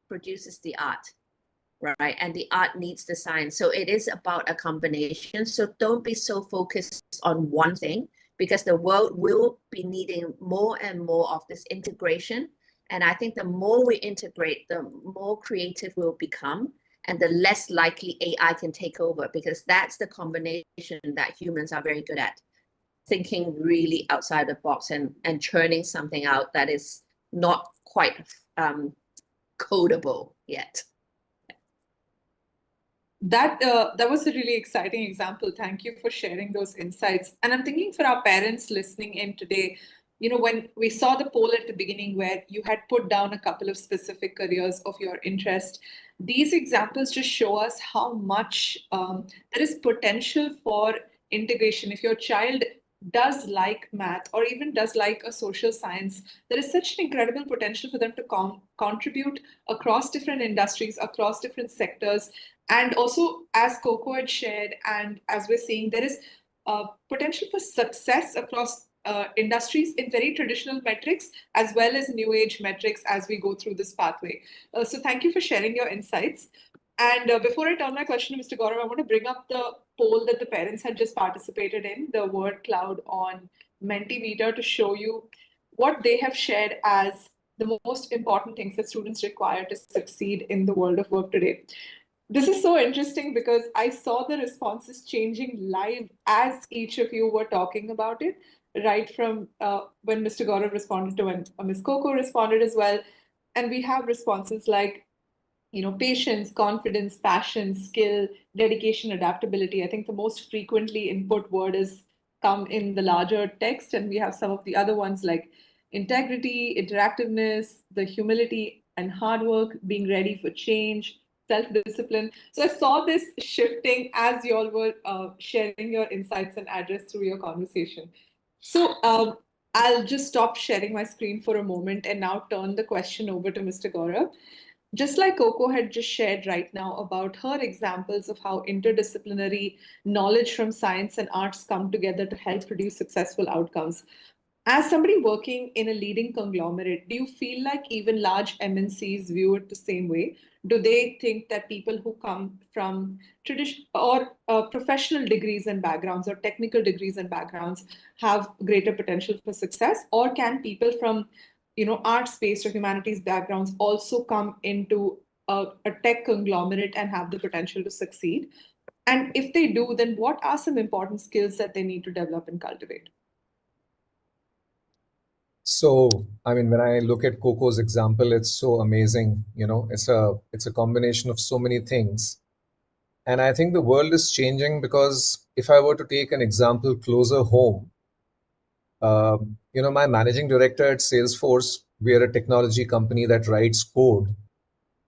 produces the art, right? And the art needs the science. So it is about a combination. So don't be so focused on one thing, because the world will be needing more and more of this integration. And I think the more we integrate, the more creative we'll become, and the less likely AI can take over, because that's the combination that humans are very good at. Thinking really outside the box and churning something out that is not quite codable yet. That was a really exciting example. Thank you for sharing those insights. And I'm thinking, for our parents listening in today, when we saw the poll at the beginning where you had put down a couple of specific careers of your interest, these examples just show us how much there is potential for integration. If your child does like math, or even does like a social science, there is such an incredible potential for them to contribute across different industries, across different sectors. And also, as Coco had shared, and as we're seeing, there is potential for success across industries in very traditional metrics, as well as new age metrics, as we go through this pathway. So thank you for sharing your insights. And before I turn my question to Mr. Gaurav, I want to bring up the poll that the parents had just participated in, the word cloud on Mentimeter, to show you what they have shared as the most important things that students require to succeed in the world of work today. This is so interesting because I saw the responses changing live as each of you were talking about it, right from when Mr. Gaurav responded to when Ms. Coco responded as well. And we have responses like, patience, confidence, passion, skill, dedication, adaptability. I think the most frequently input word is come in the larger text, and we have some of the other ones like integrity, interactiveness, the humility and hard work, being ready for change, self-discipline. So I saw this shifting as you all were sharing your insights and address through your conversation. So I'll just stop sharing my screen for a moment and now turn the question over to Mr. Gaurav. Just like Coco had just shared right now about her examples of how interdisciplinary knowledge from science and arts come together to help produce successful outcomes. As somebody working in a leading conglomerate, do you feel like even large MNCs view it the same way? Do they think that people who come from traditional or professional degrees and backgrounds, or technical degrees and backgrounds, have greater potential for success? Or can people from arts-based or humanities backgrounds also come into a tech conglomerate and have the potential to succeed? And if they do, then what are some important skills that they need to develop and cultivate? So, when I look at Coco's example, it's so amazing. It's a combination of so many things. And I think the world is changing, because if I were to take an example closer home, my managing director at Salesforce, we are a technology company that writes code.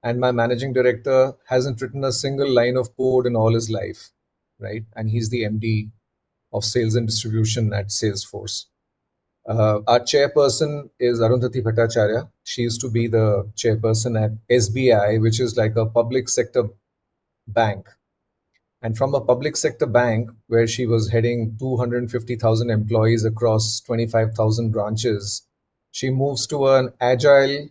And my managing director hasn't written a single line of code in all his life, right? And he's the MD of sales and distribution at Salesforce. Our chairperson is Arundhati Bhattacharya. She used to be the chairperson at SBI, which is like a public sector bank. And from a public sector bank, where she was heading 250,000 employees across 25,000 branches, she moves to an agile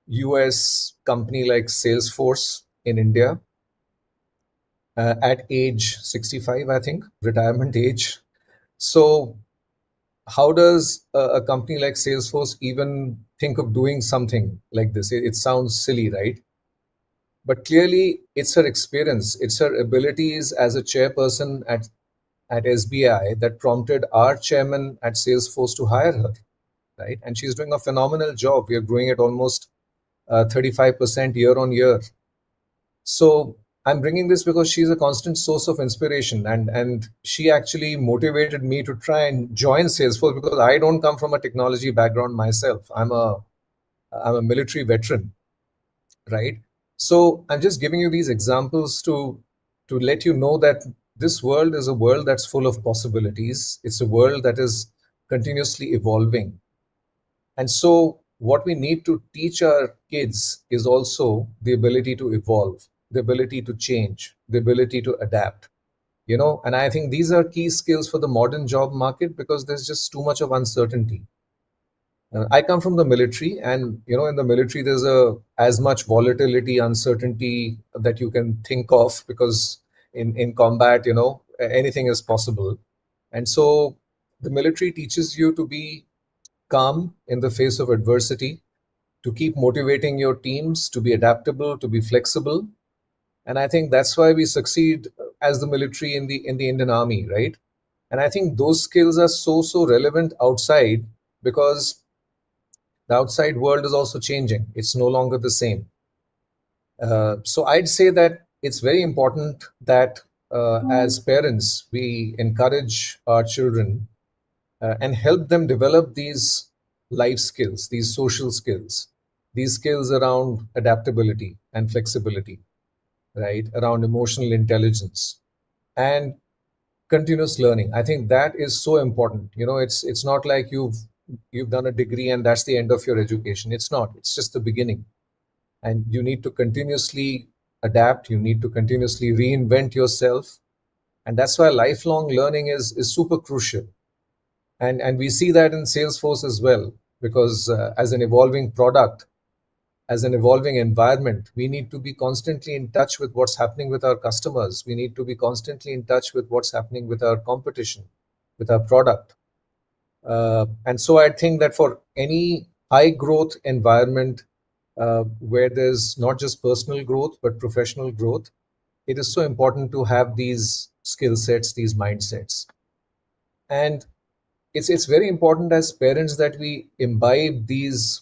US company like Salesforce in India at age 65, I think, retirement age. So how does a company like Salesforce even think of doing something like this? It sounds silly, right? But clearly, it's her experience, it's her abilities as a chairperson at SBI that prompted our chairman at Salesforce to hire her, right? And she's doing a phenomenal job. We are growing at almost 35% year on year. So I'm bringing this because she's a constant source of inspiration, and she actually motivated me to try and join Salesforce because I don't come from a technology background myself. I'm a military veteran, right? So I'm just giving you these examples to let you know that this world is a world that's full of possibilities. It's a world that is continuously evolving. And so what we need to teach our kids is also the ability to evolve, the ability to change, the ability to adapt. And I think these are key skills for the modern job market because there's just too much of uncertainty. I come from the military, and in the military, there's as much volatility, uncertainty that you can think of because in combat, anything is possible. And so the military teaches you to be calm in the face of adversity, to keep motivating your teams, to be adaptable, to be flexible. And I think that's why we succeed as the military in the Indian Army, right? And I think those skills are so relevant outside because the outside world is also changing. It's no longer the same. So I'd say that it's very important that as parents, we encourage our children and help them develop these life skills, these social skills, these skills around adaptability and flexibility, right? Around emotional intelligence and continuous learning. I think that is so important. It's not like you've done a degree and that's the end of your education. It's not. It's just the beginning. And you need to continuously adapt. You need to continuously reinvent yourself. And that's why lifelong learning is super crucial. And we see that in Salesforce as well, because as an evolving product, as an evolving environment, we need to be constantly in touch with what's happening with our customers. We need to be constantly in touch with what's happening with our competition, with our product. And so I think that for any high growth environment where there's not just personal growth, but professional growth, it is so important to have these skill sets, these mindsets. And it's very important as parents that we imbibe these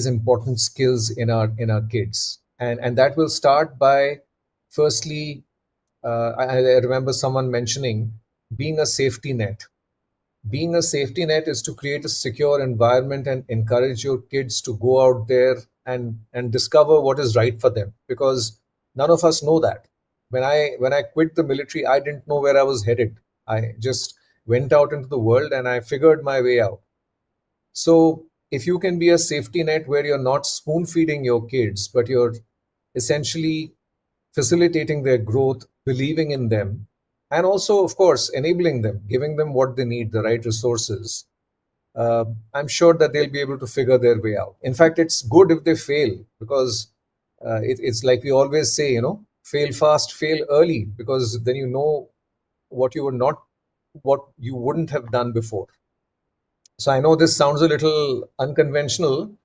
important skills in our kids, and that will start by firstly, I remember someone mentioning being a safety net. Being a safety net is to create a secure environment and encourage your kids to go out there and discover what is right for them, because none of us know that. When I quit the military, I didn't know where I was headed. I just went out into the world and I figured my way out. So if you can be a safety net where you're not spoon feeding your kids, but you're essentially facilitating their growth, believing in them, and also, of course, enabling them, giving them what they need, the right resources, I'm sure that they'll be able to figure their way out. In fact, it's good if they fail, because it's like we always say, fail fast, fail early, because then you know what you wouldn't have done before. So I know this sounds a little unconventional,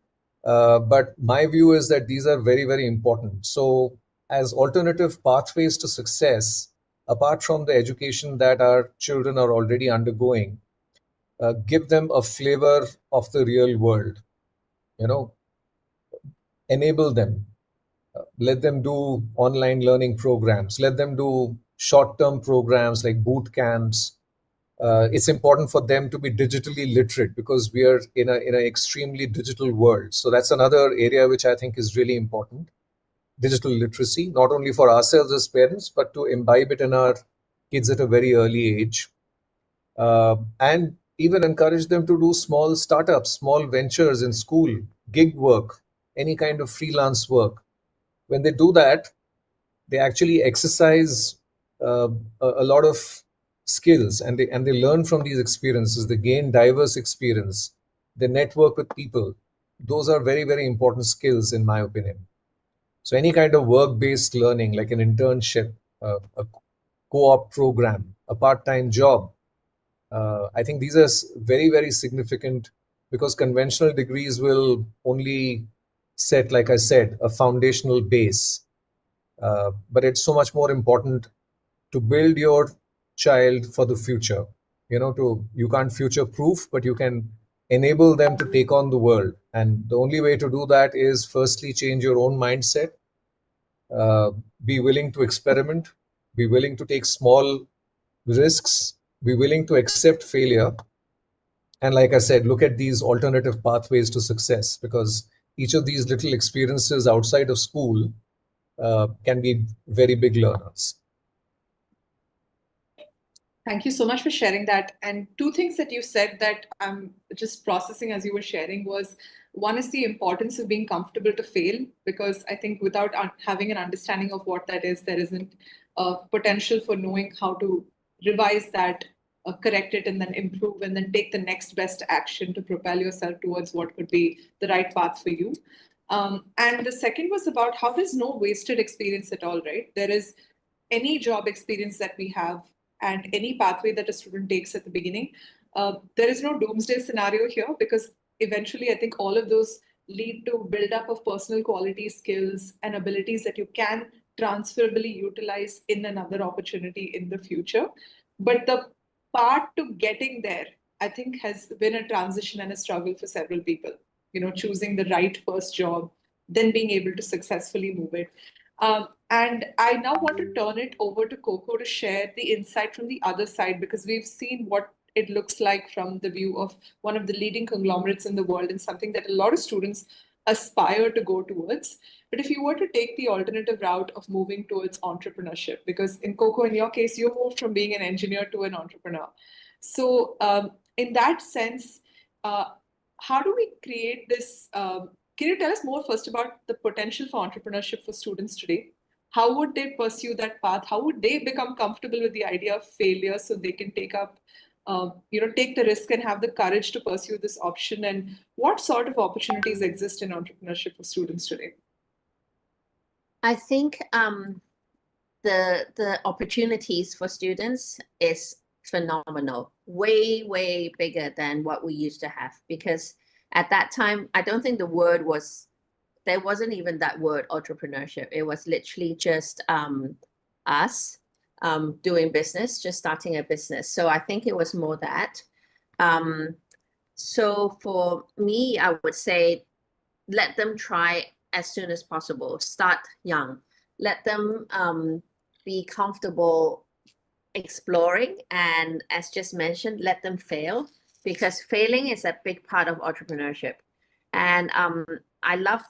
but my view is that these are very, very important. So as alternative pathways to success, apart from the education that our children are already undergoing, give them a flavor of the real world, enable them, let them do online learning programs, let them do short-term programs like boot camps. It's important for them to be digitally literate because we are in an extremely digital world. So that's another area which I think is really important. Digital literacy, not only for ourselves as parents, but to imbibe it in our kids at a very early age. And even encourage them to do small startups, small ventures in school, gig work, any kind of freelance work. When they do that, they actually exercise a lot of skills, and they learn from these experiences. They gain diverse experience. They network with people. those are very, very important skills in my opinion. So any kind of work-based learning, like an internship, a co-op program, a part-time job, I think these are very, very significant, because conventional degrees will only set, like I said, a foundational base. But it's so much more important to build your child for the future. You can't future proof, but you can enable them to take on the world. And the only way to do that is firstly change your own mindset, be willing to experiment, be willing to take small risks, be willing to accept failure. And like I said, look at these alternative pathways to success, because each of these little experiences outside of school can be very big learners. Thank you so much for sharing that. And two things that you said that I'm just processing as you were sharing was, one is the importance of being comfortable to fail, because I think without having an understanding of what that is, there isn't a potential for knowing how to revise that, correct it, and then improve, and then take the next best action to propel yourself towards what could be the right path for you. And the second was about how there's no wasted experience at all, right? There is any job experience that we have and any pathway that a student takes at the beginning. There is no doomsday scenario here, because eventually I think all of those lead to build up of personal quality, skills, and abilities that you can transferably utilize in another opportunity in the future. But the part to getting there, I think, has been a transition and a struggle for several people. Choosing the right first job, then being able to successfully move it. And I now want to turn it over to Coco to share the insight from the other side, because we've seen what it looks like from the view of one of the leading conglomerates in the world, and something that a lot of students aspire to go towards. But if you were to take the alternative route of moving towards entrepreneurship, because in Coco, in your case, you moved from being an engineer to an entrepreneur. So in that sense, how do we create this? Can you tell us more first about the potential for entrepreneurship for students today? How would they pursue that path? How would they become comfortable with the idea of failure so they can take the risk and have the courage to pursue this option? And what sort of opportunities exist in entrepreneurship for students today? I think the opportunities for students is phenomenal, way bigger than what we used to have, because at that time, I don't think there wasn't even that word entrepreneurship. It was literally just us doing business, just starting a business. So I think it was more that. So for me, I would say, let them try as soon as possible. Start young. Let them be comfortable exploring. And as just mentioned, let them fail, because failing is a big part of entrepreneurship. And I love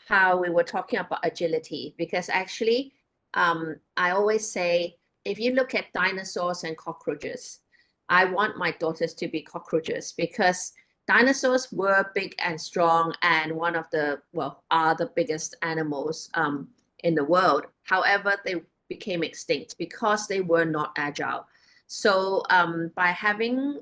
how we were talking about agility, because actually, I always say, if you look at dinosaurs and cockroaches, I want my daughters to be cockroaches, because dinosaurs were big and strong and are the biggest animals in the world. However, they became extinct because they were not agile. So by having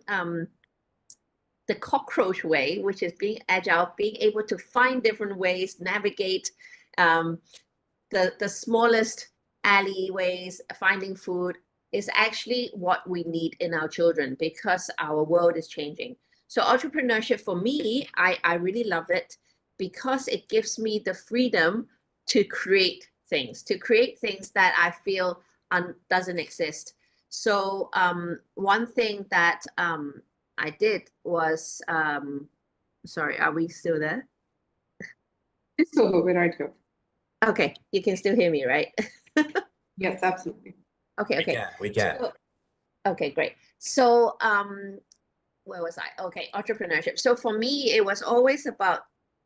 the cockroach way, which is being agile, being able to find different ways, navigate the smallest alleyways, finding food, is actually what we need in our children, because our world is changing. So entrepreneurship for me, I really love it, because it gives me the freedom to create things that I feel doesn't exist. So one thing that I did was, sorry, are we still there? It's still over, right here. Okay, you can still hear me, right? Yes, absolutely. Okay. We can. So, okay, great. So where was I? Okay, entrepreneurship. So for me, it was always about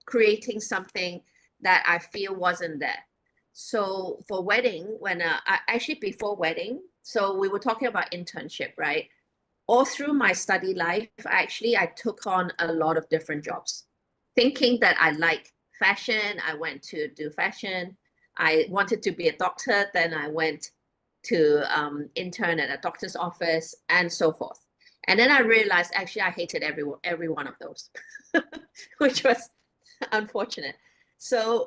creating something that I feel wasn't there. So for wedding, when actually before wedding, so we were talking about internship, right? All through my study life, actually, I took on a lot of different jobs, thinking that I like fashion. I went to do fashion. I wanted to be a doctor. Then I went to intern at a doctor's office and so forth. And then I realized, actually, I hated every one of those, which was unfortunate. So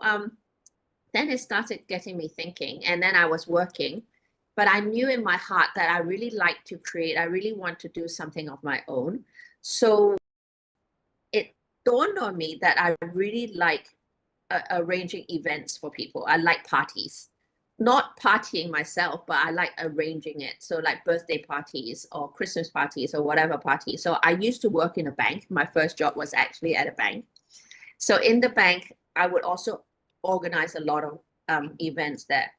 then it started getting me thinking, and then I was working, but I knew in my heart that I really like to create. I really want to do something of my own. So it dawned on me that I really like arranging events for people. I like parties, not partying myself, but I like arranging it. So like birthday parties or Christmas parties or whatever party. So I used to work in a bank. My first job was actually at a bank. So in the bank, I would also organize a lot of events there.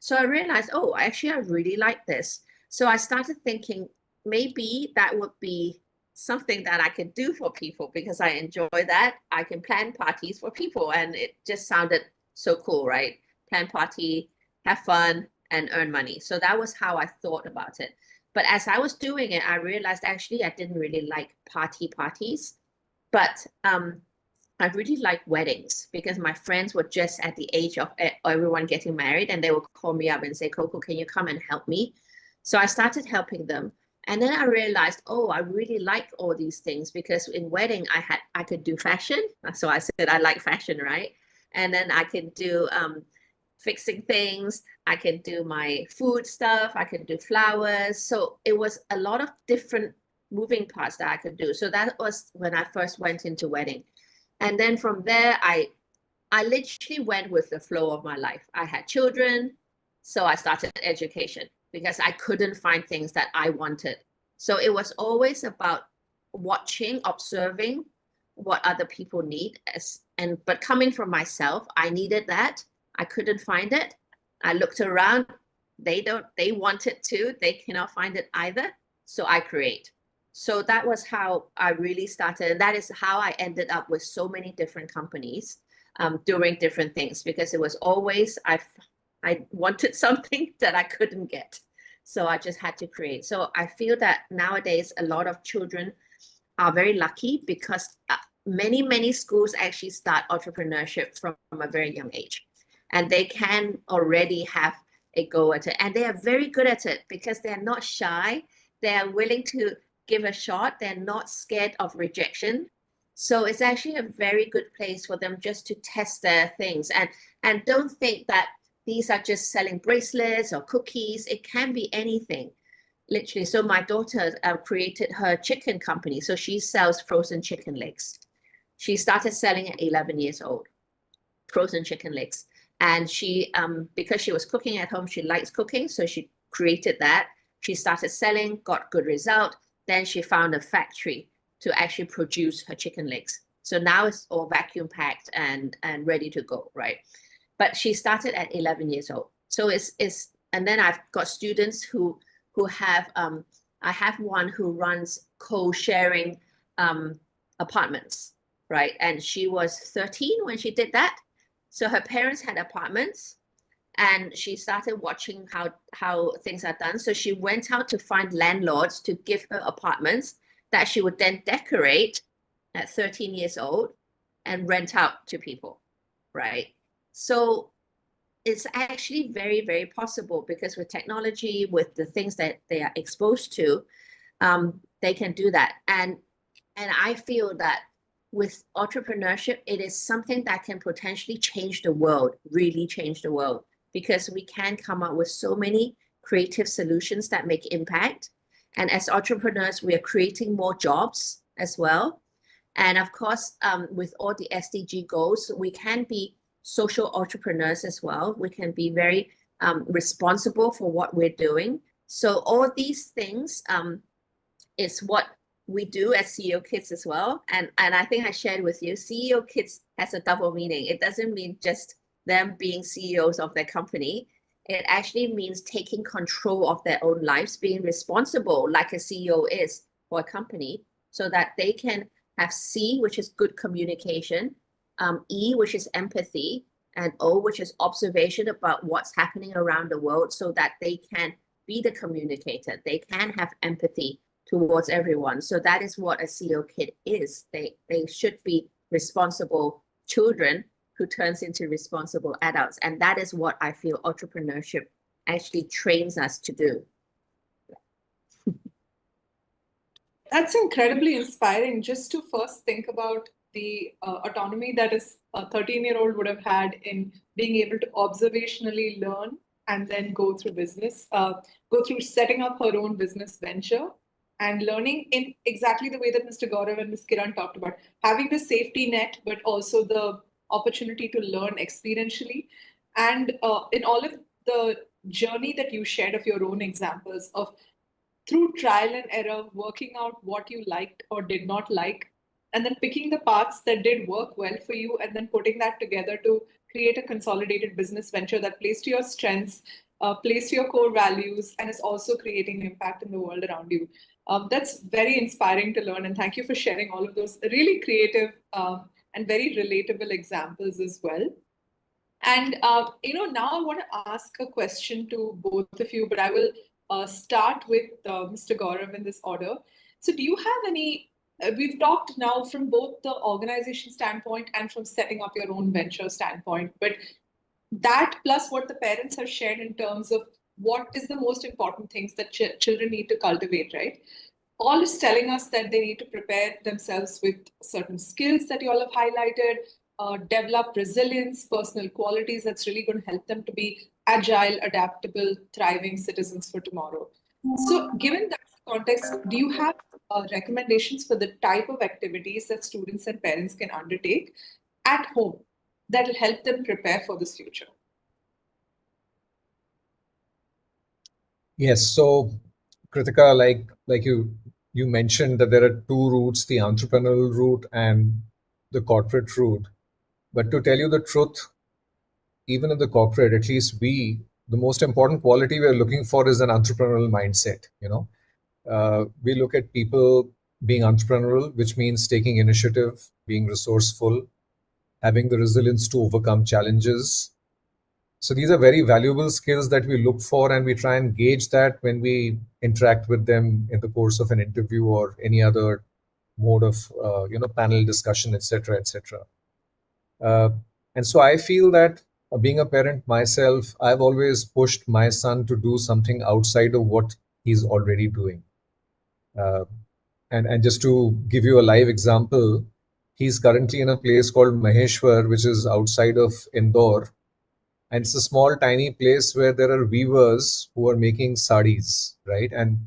So I realized, oh, actually, I really like this. So I started thinking maybe that would be something that I could do for people because I enjoy that. I can plan parties for people, and it just sounded so cool, right? Plan party, have fun, and earn money. So that was how I thought about it. But as I was doing it, I realized actually I didn't really like parties, but I really like weddings because my friends were just at the age of everyone getting married, and they would call me up and say, Coco, can you come and help me? So I started helping them. And then I realized, oh, I really like all these things because in wedding, I could do fashion. So I said, I like fashion, right? And then I could do fixing things. I could do my food stuff. I could do flowers. So it was a lot of different moving parts that I could do. So that was when I first went into wedding. And then from there, I literally went with the flow of my life. I had children, so I started education because I couldn't find things that I wanted. So it was always about watching, observing what other people need. But coming from myself, I needed that. I couldn't find it. I looked around. They want it too. They cannot find it either. So I create. So that was how I really started. And that is how I ended up with so many different companies doing different things because it was always, I wanted something that I couldn't get. So I just had to create. So I feel that nowadays, a lot of children are very lucky because many schools actually start entrepreneurship from a very young age. And they can already have a go at it. And they are very good at it because they're not shy. They are willing to give a shot. They're not scared of rejection. So it's actually a very good place for them just to test their things. And don't think that these are just selling bracelets or cookies. It can be anything, literally. So my daughter created her chicken company. So she sells frozen chicken legs. She started selling at 11 years old, frozen chicken legs. And she, because she was cooking at home, she likes cooking. So she created that. She started selling, got good result. Then she found a factory to actually produce her chicken legs. So now it's all vacuum packed and ready to go, right? But she started at 11 years old. So and then I've got students who have, I have one who runs co-sharing apartments, right? And she was 13 when she did that. So her parents had apartments and she started watching how things are done. So she went out to find landlords to give her apartments that she would then decorate at 13 years old and rent out to people, right? So it's actually very, very possible because with technology, with the things that they are exposed to, they can do that. And I feel that with entrepreneurship, it is something that can potentially change the world, really change the world, because we can come up with so many creative solutions that make impact. And as entrepreneurs, we are creating more jobs as well. And of course, with all the SDG goals, we can be social entrepreneurs as well. We can be very responsible for what we're doing. So all these things is what we do as CEO Kids as well. And I think I shared with you, CEO Kids has a double meaning. It doesn't mean just them being CEOs of their company. It actually means taking control of their own lives, being responsible like a CEO is for a company, so that they can have C, which is good communication, E, which is empathy, and O, which is observation about what's happening around the world, so that they can be the communicator. They can have empathy towards everyone. So that is what a CEO Kid is. They should be responsible children who turns into responsible adults. And that is what I feel entrepreneurship actually trains us to do. That's incredibly inspiring, just to first think about the autonomy that a 13-year-old would have had in being able to observationally learn and then go through go through setting up her own business venture and learning in exactly the way that Mr. Gaurav and Ms. Kiran talked about, having the safety net, but also the opportunity to learn experientially. And in all of the journey that you shared of your own examples of through trial and error, working out what you liked or did not like, and then picking the parts that did work well for you, and then putting that together to create a consolidated business venture that plays to your strengths, plays to your core values, and is also creating impact in the world around you. That's very inspiring to learn, and thank you for sharing all of those really creative and very relatable examples as well. And now I want to ask a question to both of you, but I will start with Mr. Gaurav in this order. So do you have any, we've talked now from both the organization standpoint and from setting up your own venture standpoint, but that plus what the parents have shared in terms of what is the most important things that children need to cultivate, right? All is telling us that they need to prepare themselves with certain skills that you all have highlighted, develop resilience, personal qualities that's really going to help them to be agile, adaptable, thriving citizens for tomorrow. So given that context, do you have recommendations for the type of activities that students and parents can undertake at home that will help them prepare for this future? Yes. So, Kritika, like you mentioned that there are two routes, the entrepreneurial route and the corporate route. But to tell you the truth, even in the corporate, at least the most important quality we're looking for is an entrepreneurial mindset. We look at people being entrepreneurial, which means taking initiative, being resourceful, having the resilience to overcome challenges. So these are very valuable skills that we look for, and we try and gauge that when we interact with them in the course of an interview or any other mode of panel discussion, etc., etc. And so I feel that being a parent myself, I've always pushed my son to do something outside of what he's already doing. And just to give you a live example, he's currently in a place called Maheshwar, which is outside of Indore. And it's a small, tiny place where there are weavers who are making sarees, right? And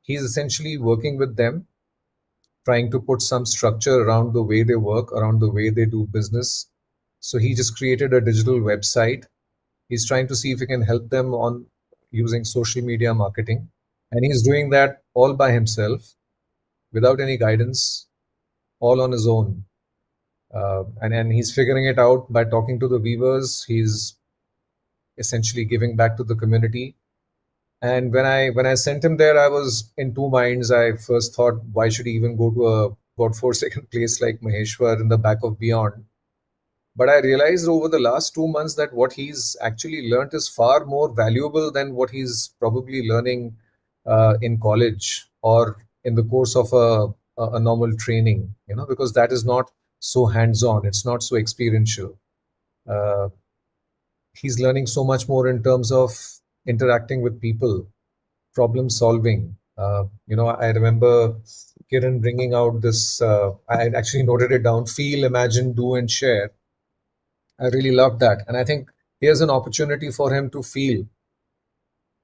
he's essentially working with them, trying to put some structure around the way they work, around the way they do business. So he just created a digital website. He's trying to see if he can help them on using social media marketing. And he's doing that all by himself, without any guidance, all on his own. And he's figuring it out by talking to the weavers. He's essentially giving back to the community. And when I sent him there, I was in two minds. I first thought, why should he even go to a godforsaken place like Maheshwar in the back of Beyond? But I realized over the last 2 months that what he's actually learned is far more valuable than what he's probably learning in college or in the course of a normal training, because that is not so hands-on. It's not so experiential. He's learning so much more in terms of interacting with people, problem solving. I remember Kiran bringing out this, I actually noted it down, feel, imagine, do, and share. I really love that. And I think here's an opportunity for him to feel,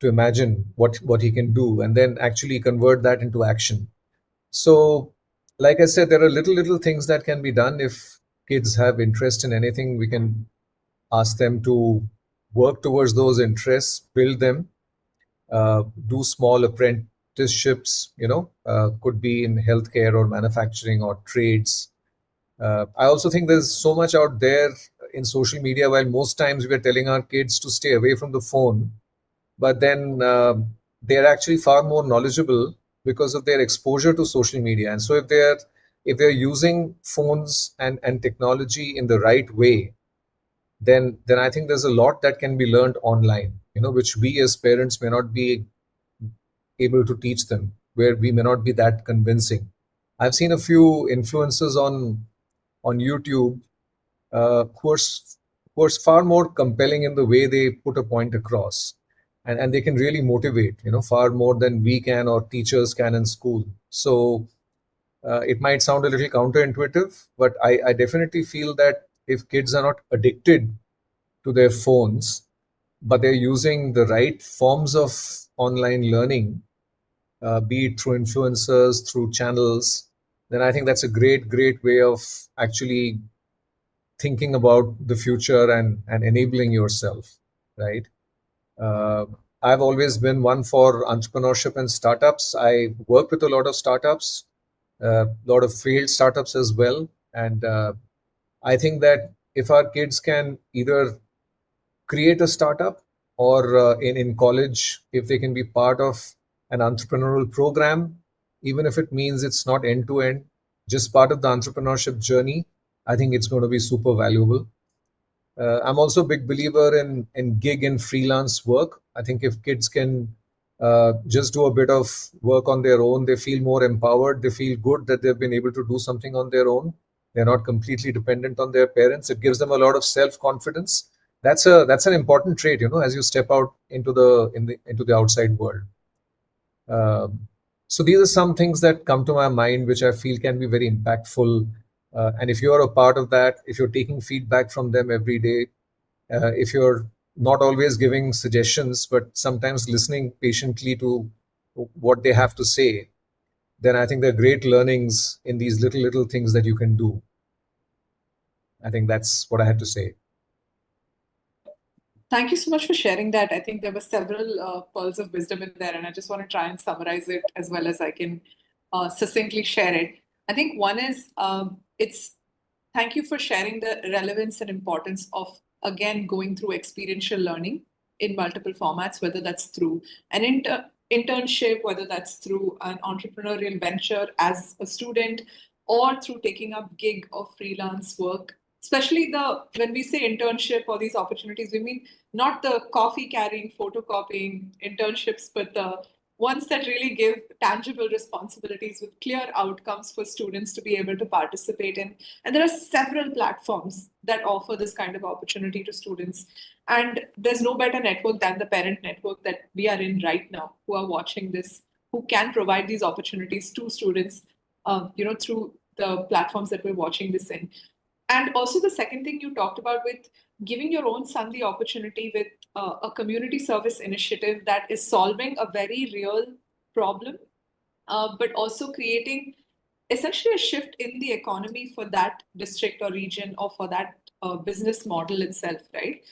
to imagine what he can do, and then actually convert that into action. So, like I said, there are little things that can be done. If kids have interest in anything, we can ask them to work towards those interests, build them, do small apprenticeships, could be in healthcare or manufacturing or trades. I also think there's so much out there in social media, while most times we're telling our kids to stay away from the phone, but then they're actually far more knowledgeable because of their exposure to social media. And so if they're using phones and technology in the right way, then I think there's a lot that can be learned online, which we as parents may not be able to teach them, where we may not be that convincing. I've seen a few influencers on YouTube who are far more compelling in the way they put a point across, and they can really motivate, far more than we can or teachers can in school. So It might sound a little counterintuitive, but I definitely feel that if kids are not addicted to their phones, but they're using the right forms of online learning, be it through influencers, through channels, then I think that's a great way of actually thinking about the future and enabling yourself, right? Uh, I've always been one for entrepreneurship and startups. I work with a lot of startups, a lot of failed startups as well. And I think that if our kids can either create a startup or in college, if they can be part of an entrepreneurial program, even if it means it's not end to end, just part of the entrepreneurship journey, I think it's going to be super valuable. I'm also a big believer in gig and freelance work. I think if kids can just do a bit of work on their own, they feel more empowered. They feel good that they've been able to do something on their own. They're not completely dependent on their parents. It gives them a lot of self-confidence. That's an important trait, as you step out into the outside world. So these are some things that come to my mind, which I feel can be very impactful. And if you're a part of that, if you're taking feedback from them every day, if you're not always giving suggestions, but sometimes listening patiently to what they have to say, then I think there are great learnings in these little things that you can do. I think that's what I had to say. Thank you so much for sharing that. I think there were several pearls of wisdom in there, and I just want to try and summarize it as well as I can succinctly share it. I think one is it's thank you for sharing the relevance and importance of, again, going through experiential learning in multiple formats, whether that's through an internship, whether that's through an entrepreneurial venture as a student, or through taking up gig or freelance work. Especially when we say internship or these opportunities, we mean not the coffee carrying, photocopying internships, but the ones that really give tangible responsibilities with clear outcomes for students to be able to participate in. And there are several platforms that offer this kind of opportunity to students. And there's no better network than the parent network that we are in right now, who are watching this, who can provide these opportunities to students, through the platforms that we're watching this in. And also the second thing you talked about with giving your own son the opportunity with a community service initiative that is solving a very real problem, but also creating essentially a shift in the economy for that district or region or for that business model itself, right?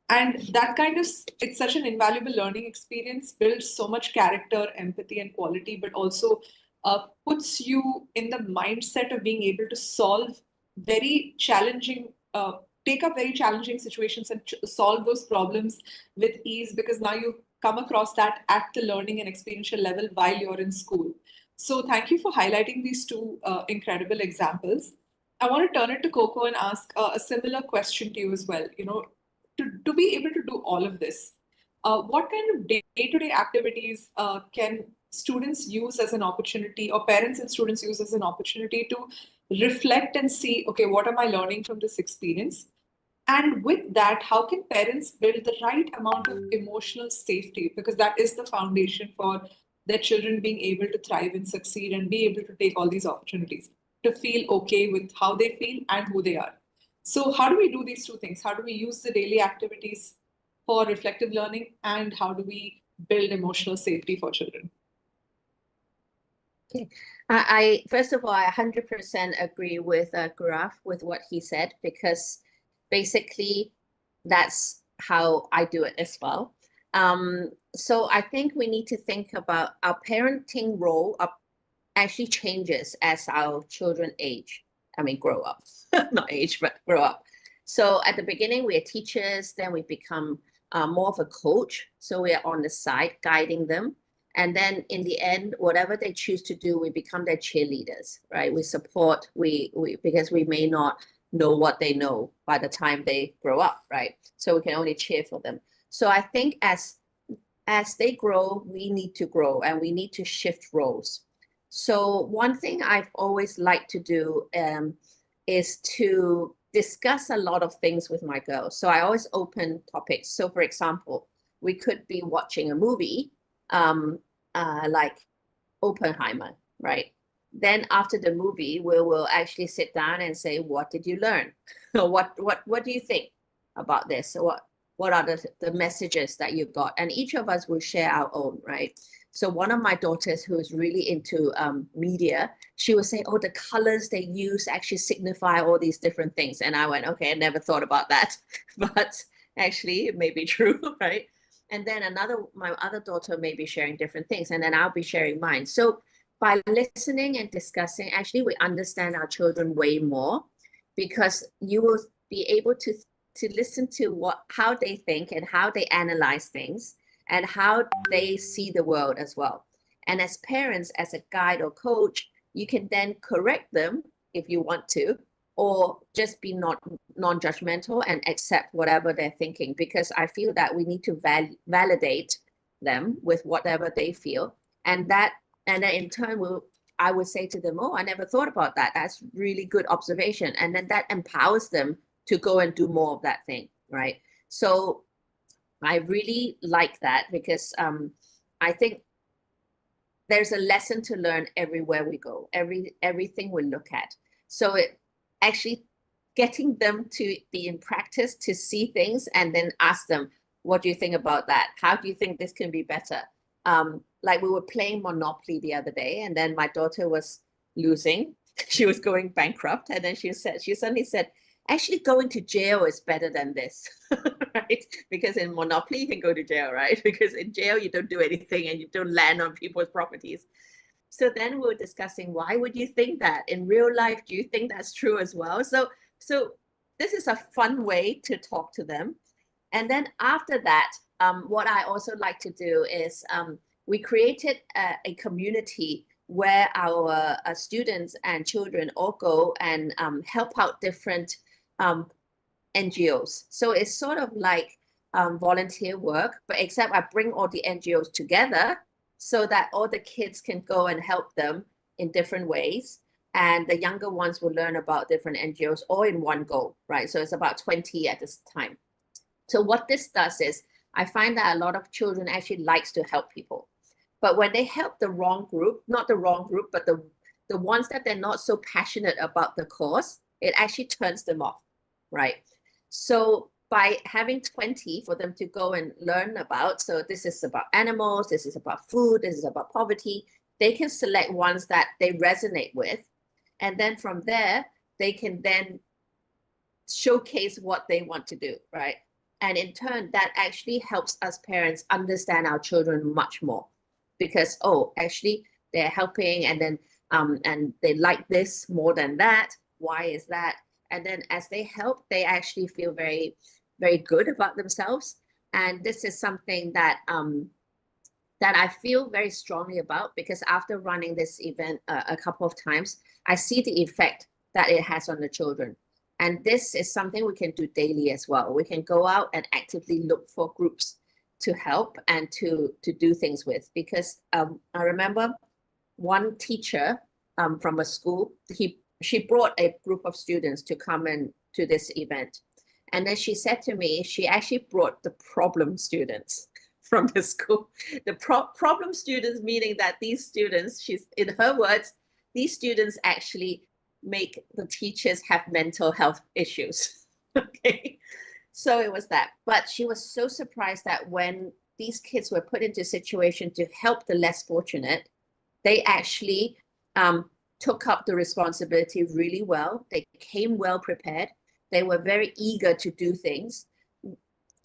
And that it's such an invaluable learning experience, builds so much character, empathy, and quality, but also puts you in the mindset of being able to solve very challenging, take up very challenging situations and solve those problems with ease, because now you've come across that at the learning and experiential level while you're in school. So thank you for highlighting these two incredible examples. I want to turn it to Coco and ask a similar question to you as well. To be able to do all of this, what kind of day-to-day activities can students use as an opportunity, or parents and students use as an opportunity to reflect and see, okay, what am I learning from this experience? And with that, how can parents build the right amount of emotional safety? Because that is the foundation for their children being able to thrive and succeed and be able to take all these opportunities, to feel okay with how they feel and who they are. So how do we do these two things? How do we use the daily activities for reflective learning, and how do we build emotional safety for children? Okay. I first of all, I 100% agree with Gaurav with what he said, because basically that's how I do it as well. So I think we need to think about our parenting role actually changes as our children age. I mean, grow up, not age, but grow up. So at the beginning, we are teachers, then we become more of a coach. So we are on the side guiding them. And then in the end, whatever they choose to do, we become their cheerleaders, right? We support, because we may not know what they know by the time they grow up, right? So we can only cheer for them. So I think as they grow, we need to grow and we need to shift roles. So one thing I've always liked to do is to discuss a lot of things with my girls. So I always open topics. So for example, we could be watching a movie like Oppenheimer, right? then after the movie, we will actually sit down and say, what did you learn? what do you think about this? So what are the messages that you got? And each of us will share our own, right? So one of my daughters who is really into media, she was saying, oh, the colors they use actually signify all these different things. And I went, okay, I never thought about that, but actually it may be true, right? And then my other daughter may be sharing different things, and then I'll be sharing mine. So by listening and discussing, actually we understand our children way more, because you will be able to listen to how they think and how they analyze things and how they see the world as well. And as parents, as a guide or coach, you can then correct them if you want to, or just be non-judgmental and accept whatever they're thinking, because I feel that we need to validate them with whatever they feel. And then in turn, I would say to them, oh, I never thought about that. That's really good observation. And then that empowers them to go and do more of that thing, right? So I really like that, because I think there's a lesson to learn everywhere we go, everything we look at. So it actually getting them to be in practice, to see things and then ask them, what do you think about that? How do you think this can be better? Like we were playing Monopoly the other day, and then my daughter was losing. She was going bankrupt. And then she suddenly said, actually going to jail is better than this, right? Because in Monopoly, you can go to jail, right? Because in jail, you don't do anything and you don't land on people's properties. So then we were discussing, why would you think that? In real life, do you think that's true as well? So this is a fun way to talk to them. And then after that, what I also like to do is we created a community where our students and children all go and help out different NGOs. So it's sort of like volunteer work, but except I bring all the NGOs together so that all the kids can go and help them in different ways. And the younger ones will learn about different NGOs all in one go, right? So it's about 20 at this time. So what this does is I find that a lot of children actually likes to help people. But when they help the wrong group, not the wrong group, but the ones that they're not so passionate about the cause, it actually turns them off, right? So by having 20 for them to go and learn about, so this is about animals, this is about food, this is about poverty, they can select ones that they resonate with. And then from there, they can then showcase what they want to do, right? And in turn, that actually helps us parents understand our children much more, because, oh, actually they're helping, and then and they like this more than that. Why is that? And then as they help, they actually feel very, very good about themselves. And this is something that that I feel very strongly about, because after running this event a couple of times, I see the effect that it has on the children. And this is something we can do daily as well. We can go out and actively look for groups to help and to do things with. Because I remember one teacher from a school, she brought a group of students to come in to this event. And then she said to me, she actually brought the problem students from the school. The problem students, meaning that these students, in her words, these students actually make the teachers have mental health issues. Okay, so it was that. But she was so surprised that when these kids were put into a situation to help the less fortunate, they actually took up the responsibility really well. They came well prepared. They were very eager to do things,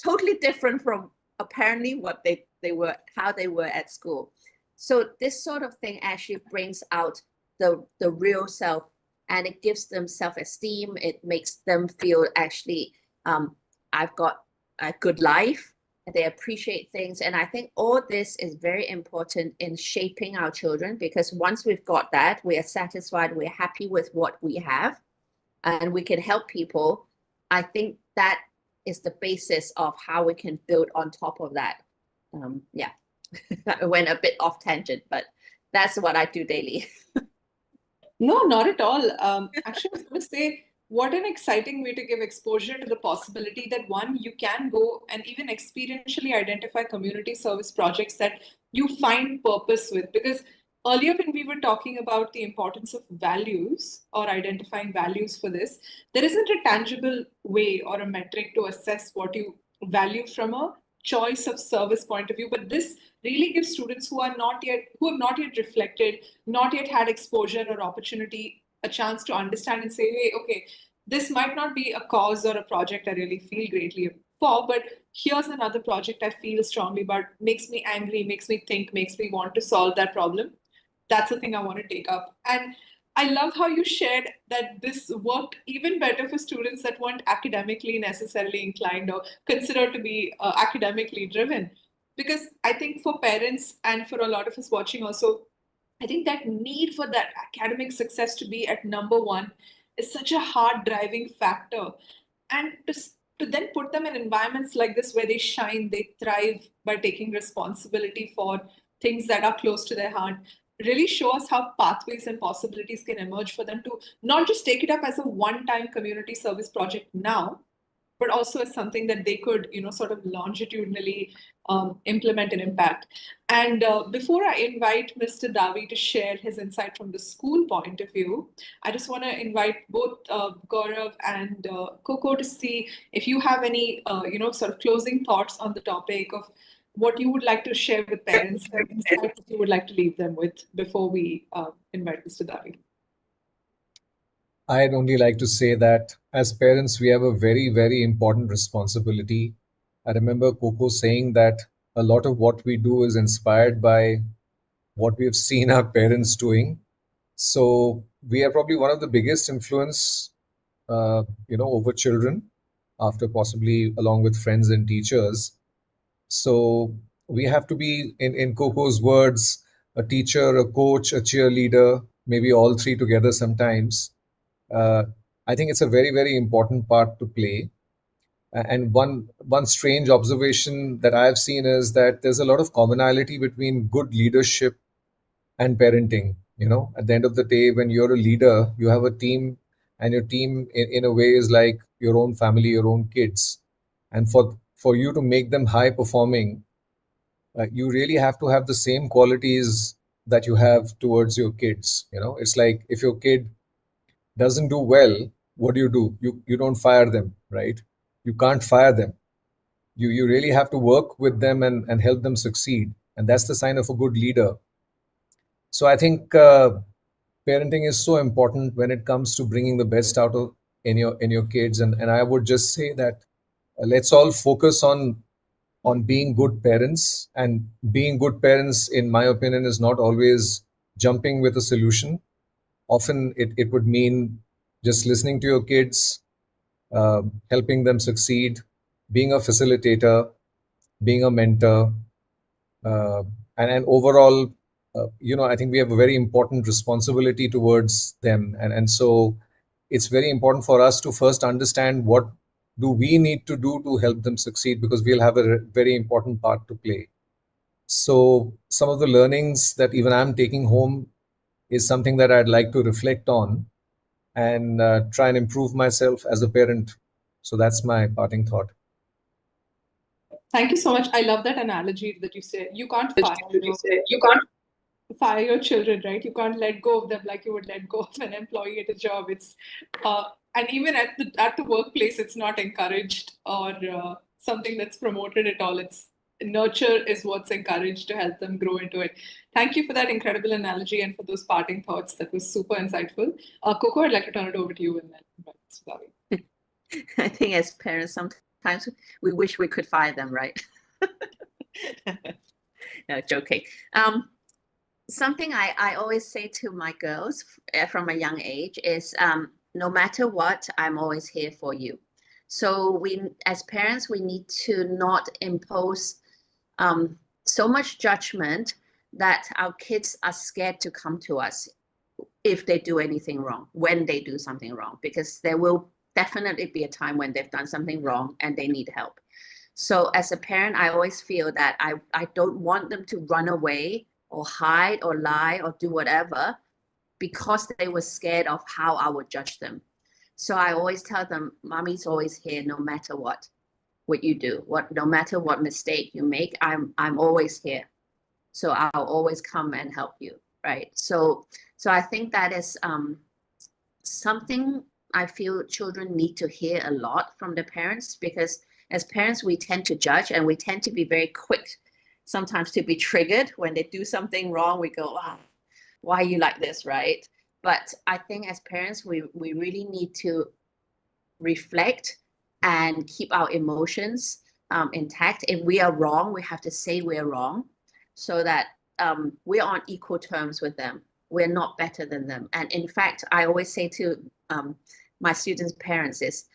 totally different from apparently what they were, how they were at school. So this sort of thing actually brings out the real self, and it gives them self-esteem. It makes them feel actually, I've got a good life. They appreciate things. And I think all this is very important in shaping our children, because once we've got that, we are satisfied, we're happy with what we have, and we can help people. I think that is the basis of how we can build on top of that. Yeah, I went a bit off tangent, but that's what I do daily. No, not at all. Actually, I was going to say, what an exciting way to give exposure to the possibility that one, you can go and even experientially identify community service projects that you find purpose with. Because earlier when we were talking about the importance of values or identifying values for this, there isn't a tangible way or a metric to assess what you value from a choice of service point of view. But this really gives students who have not yet reflected, not yet had exposure or opportunity, a chance to understand and say, hey, okay, this might not be a cause or a project I really feel greatly for, but here's another project I feel strongly about, makes me angry, makes me think, makes me want to solve that problem. That's the thing I want to take up. And I love how you shared that this worked even better for students that weren't academically necessarily inclined or considered to be academically driven. Because I think for parents and for a lot of us watching also, I think that need for that academic success to be at number one is such a hard driving factor. And to then put them in environments like this where they shine, they thrive by taking responsibility for things that are close to their heart, really show us how pathways and possibilities can emerge for them to not just take it up as a one-time community service project now, but also as something that they could, sort of longitudinally implement and impact. And before I invite Mr. Davi to share his insight from the school point of view, I just want to invite both Gaurav and Coco to see if you have any, sort of closing thoughts on the topic of what you would like to share with parents, and insights that you would like to leave them with before we invite Mr. Davi. I'd only like to say that as parents, we have a very, very important responsibility. I remember Coco saying that a lot of what we do is inspired by what we have seen our parents doing. So we are probably one of the biggest influence, over children, after possibly along with friends and teachers. So we have to be, in Coco's words, a teacher, a coach, a cheerleader, maybe all three together sometimes. I think it's a very, very important part to play. And one strange observation that I've seen is that there's a lot of commonality between good leadership and parenting. At the end of the day, when you're a leader, you have a team, and your team in a way is like your own family, your own kids. And for you to make them high performing, you really have to have the same qualities that you have towards your kids. It's like if your kid doesn't do well, what do? You don't fire them, right? You can't fire them. You really have to work with them and help them succeed. And that's the sign of a good leader. So I think parenting is so important when it comes to bringing the best out of in your kids. And I would just say that let's all focus on being good parents. And being good parents, in my opinion, is not always jumping with a solution. Often it would mean just listening to your kids, helping them succeed, being a facilitator, being a mentor, and overall, I think we have a very important responsibility towards them. And so it's very important for us to first understand what do we need to do to help them succeed, because we'll have a very important part to play. So some of the learnings that even I'm taking home is something that I'd like to reflect on and try and improve myself as a parent. So that's my parting thought. Thank you so much. I love that analogy that you said. You can't fire your children, right? You can't let go of them like you would let go of an employee at a job. It's and even at the workplace, it's not encouraged or something that's promoted at all. It's nurture is what's encouraged to help them grow into it. Thank you for that incredible analogy and for those parting thoughts. That was super insightful. Coco, I'd like to turn it over to you and then Mr. Davi. I think as parents, sometimes we wish we could fire them, right? No, joking. Something I always say to my girls from a young age is, no matter what, I'm always here for you. So we, as parents, we need to not impose so much judgment that our kids are scared to come to us if they do anything wrong, when they do something wrong, because there will definitely be a time when they've done something wrong and they need help. So as a parent, I always feel that I don't want them to run away or hide or lie or do whatever because they were scared of how I would judge them. So I always tell them, Mommy's always here no matter what you do, no matter what mistake you make, I'm always here. So I'll always come and help you. right? So I think that is something I feel children need to hear a lot from their parents, because as parents, we tend to judge and we tend to be very quick sometimes to be triggered when they do something wrong. We go, ah, why are you like this, right? But I think as parents, we really need to reflect and keep our emotions intact. If we are wrong, we have to say we're wrong, so that we're on equal terms with them. We're not better than them. And in fact, I always say to my students' parents is,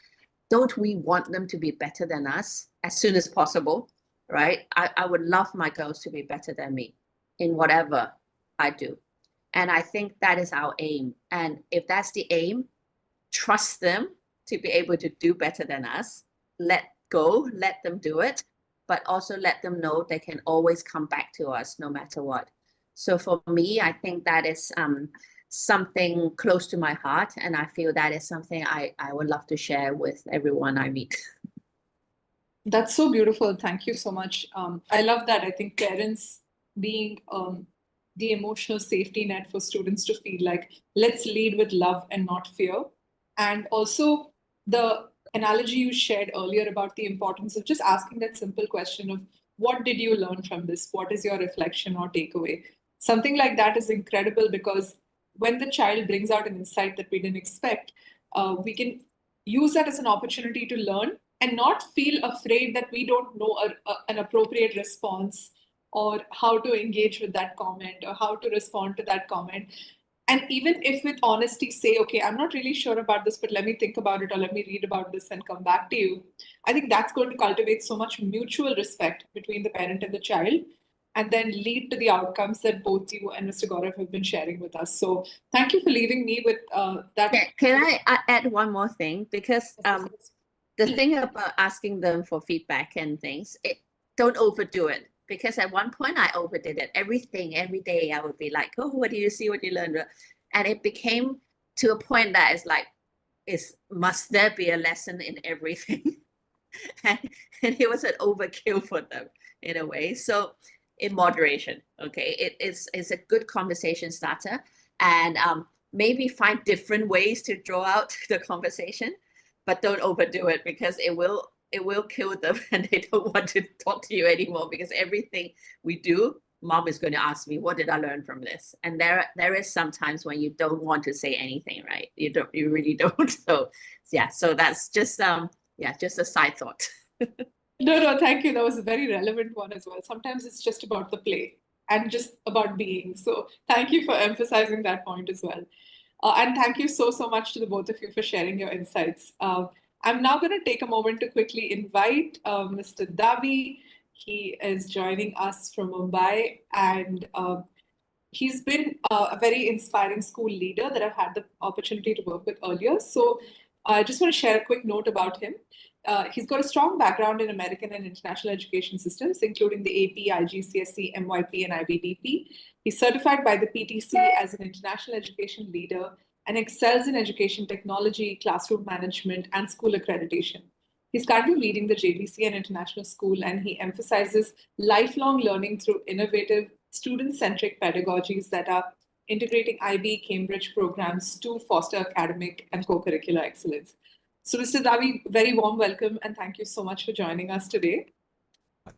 don't we want them to be better than us as soon as possible, right? I would love my girls to be better than me in whatever I do. And I think that is our aim. And if that's the aim, trust them to be able to do better than us. Let go, let them do it, but also let them know they can always come back to us no matter what. So for me, I think that is something close to my heart. And I feel that is something I would love to share with everyone I meet. That's so beautiful. Thank you so much. I love that. I think parents being the emotional safety net for students to feel like, let's lead with love and not fear. And also the analogy you shared earlier about the importance of just asking that simple question of, what did you learn from this? What is your reflection or takeaway? Something like that is incredible, because when the child brings out an insight that we didn't expect, we can use that as an opportunity to learn and not feel afraid that we don't know an appropriate response, or how to engage with that comment, or how to respond to that comment. And even if with honesty say, okay, I'm not really sure about this, but let me think about it, or let me read about this and come back to you. I think that's going to cultivate so much mutual respect between the parent and the child, and then lead to the outcomes that both you and Mr. Gaurav have been sharing with us. So thank you for leaving me with that. Can I add one more thing? Because the thing about asking them for feedback and things, don't overdo it. Because at one point I overdid it. Every day I would be like, oh, what do you see, what do you learn? And it became to a point that it's like, must there be a lesson in everything? and it was an overkill for them in a way. So in moderation, okay, it's a good conversation starter, and maybe find different ways to draw out the conversation, but don't overdo it, because it will kill them and they don't want to talk to you anymore, because everything we do, mom is going to ask me, what did I learn from this? And there is sometimes when you don't want to say anything, right? You really don't. So yeah, so that's just just a side thought. No, thank you. That was a very relevant one as well. Sometimes it's just about the play and just about being. So thank you for emphasizing that point as well. And thank you so much to the both of you for sharing your insights. I'm now going to take a moment to quickly invite Mr. Davi. He is joining us from Mumbai, and he's been a very inspiring school leader that I've had the opportunity to work with earlier. So I just want to share a quick note about him. He's got a strong background in American and international education systems, including the AP, IGCSE, MYP, and IBDP. He's certified by the PTC as an international education leader and excels in education technology, classroom management, and school accreditation. He's currently leading the JVC and International School, and he emphasizes lifelong learning through innovative, student-centric pedagogies that are integrating IB Cambridge programs to foster academic and co-curricular excellence. So Mr. Davi, very warm welcome, and thank you so much for joining us today.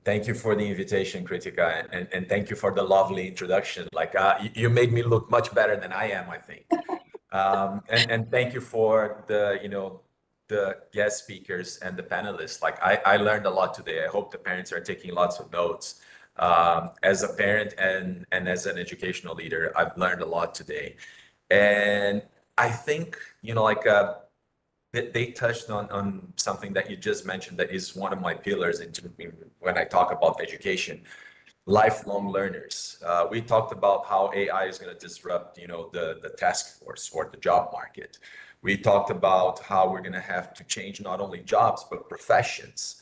Thank you for the invitation, Kritika, and thank you for the lovely introduction. Like you made me look much better than I am, I think. And thank you for the guest speakers and the panelists. Like I learned a lot today. I hope the parents are taking lots of notes. As a parent and as an educational leader, I've learned a lot today. And I think, they touched on something that you just mentioned that is one of my pillars when I talk about education, lifelong learners. We talked about how AI is going to disrupt, the task force or the job market. We talked about how we're going to have to change not only jobs, but professions.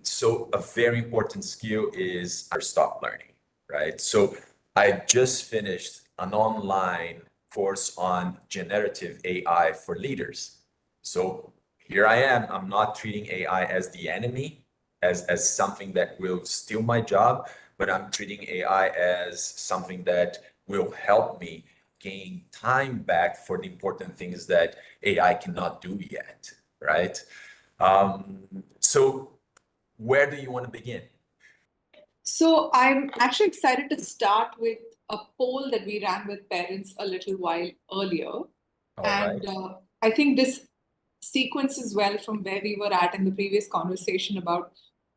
So a very important skill is never stop learning, right? So I just finished an online course on generative AI for leaders. So here I am, I'm not treating AI as the enemy, as something that will steal my job, but I'm treating AI as something that will help me gain time back for the important things that AI cannot do yet, right? So where do you want to begin? So I'm actually excited to start with a poll that we ran with parents a little while earlier. And I think this sequences well from where we were at in the previous conversation about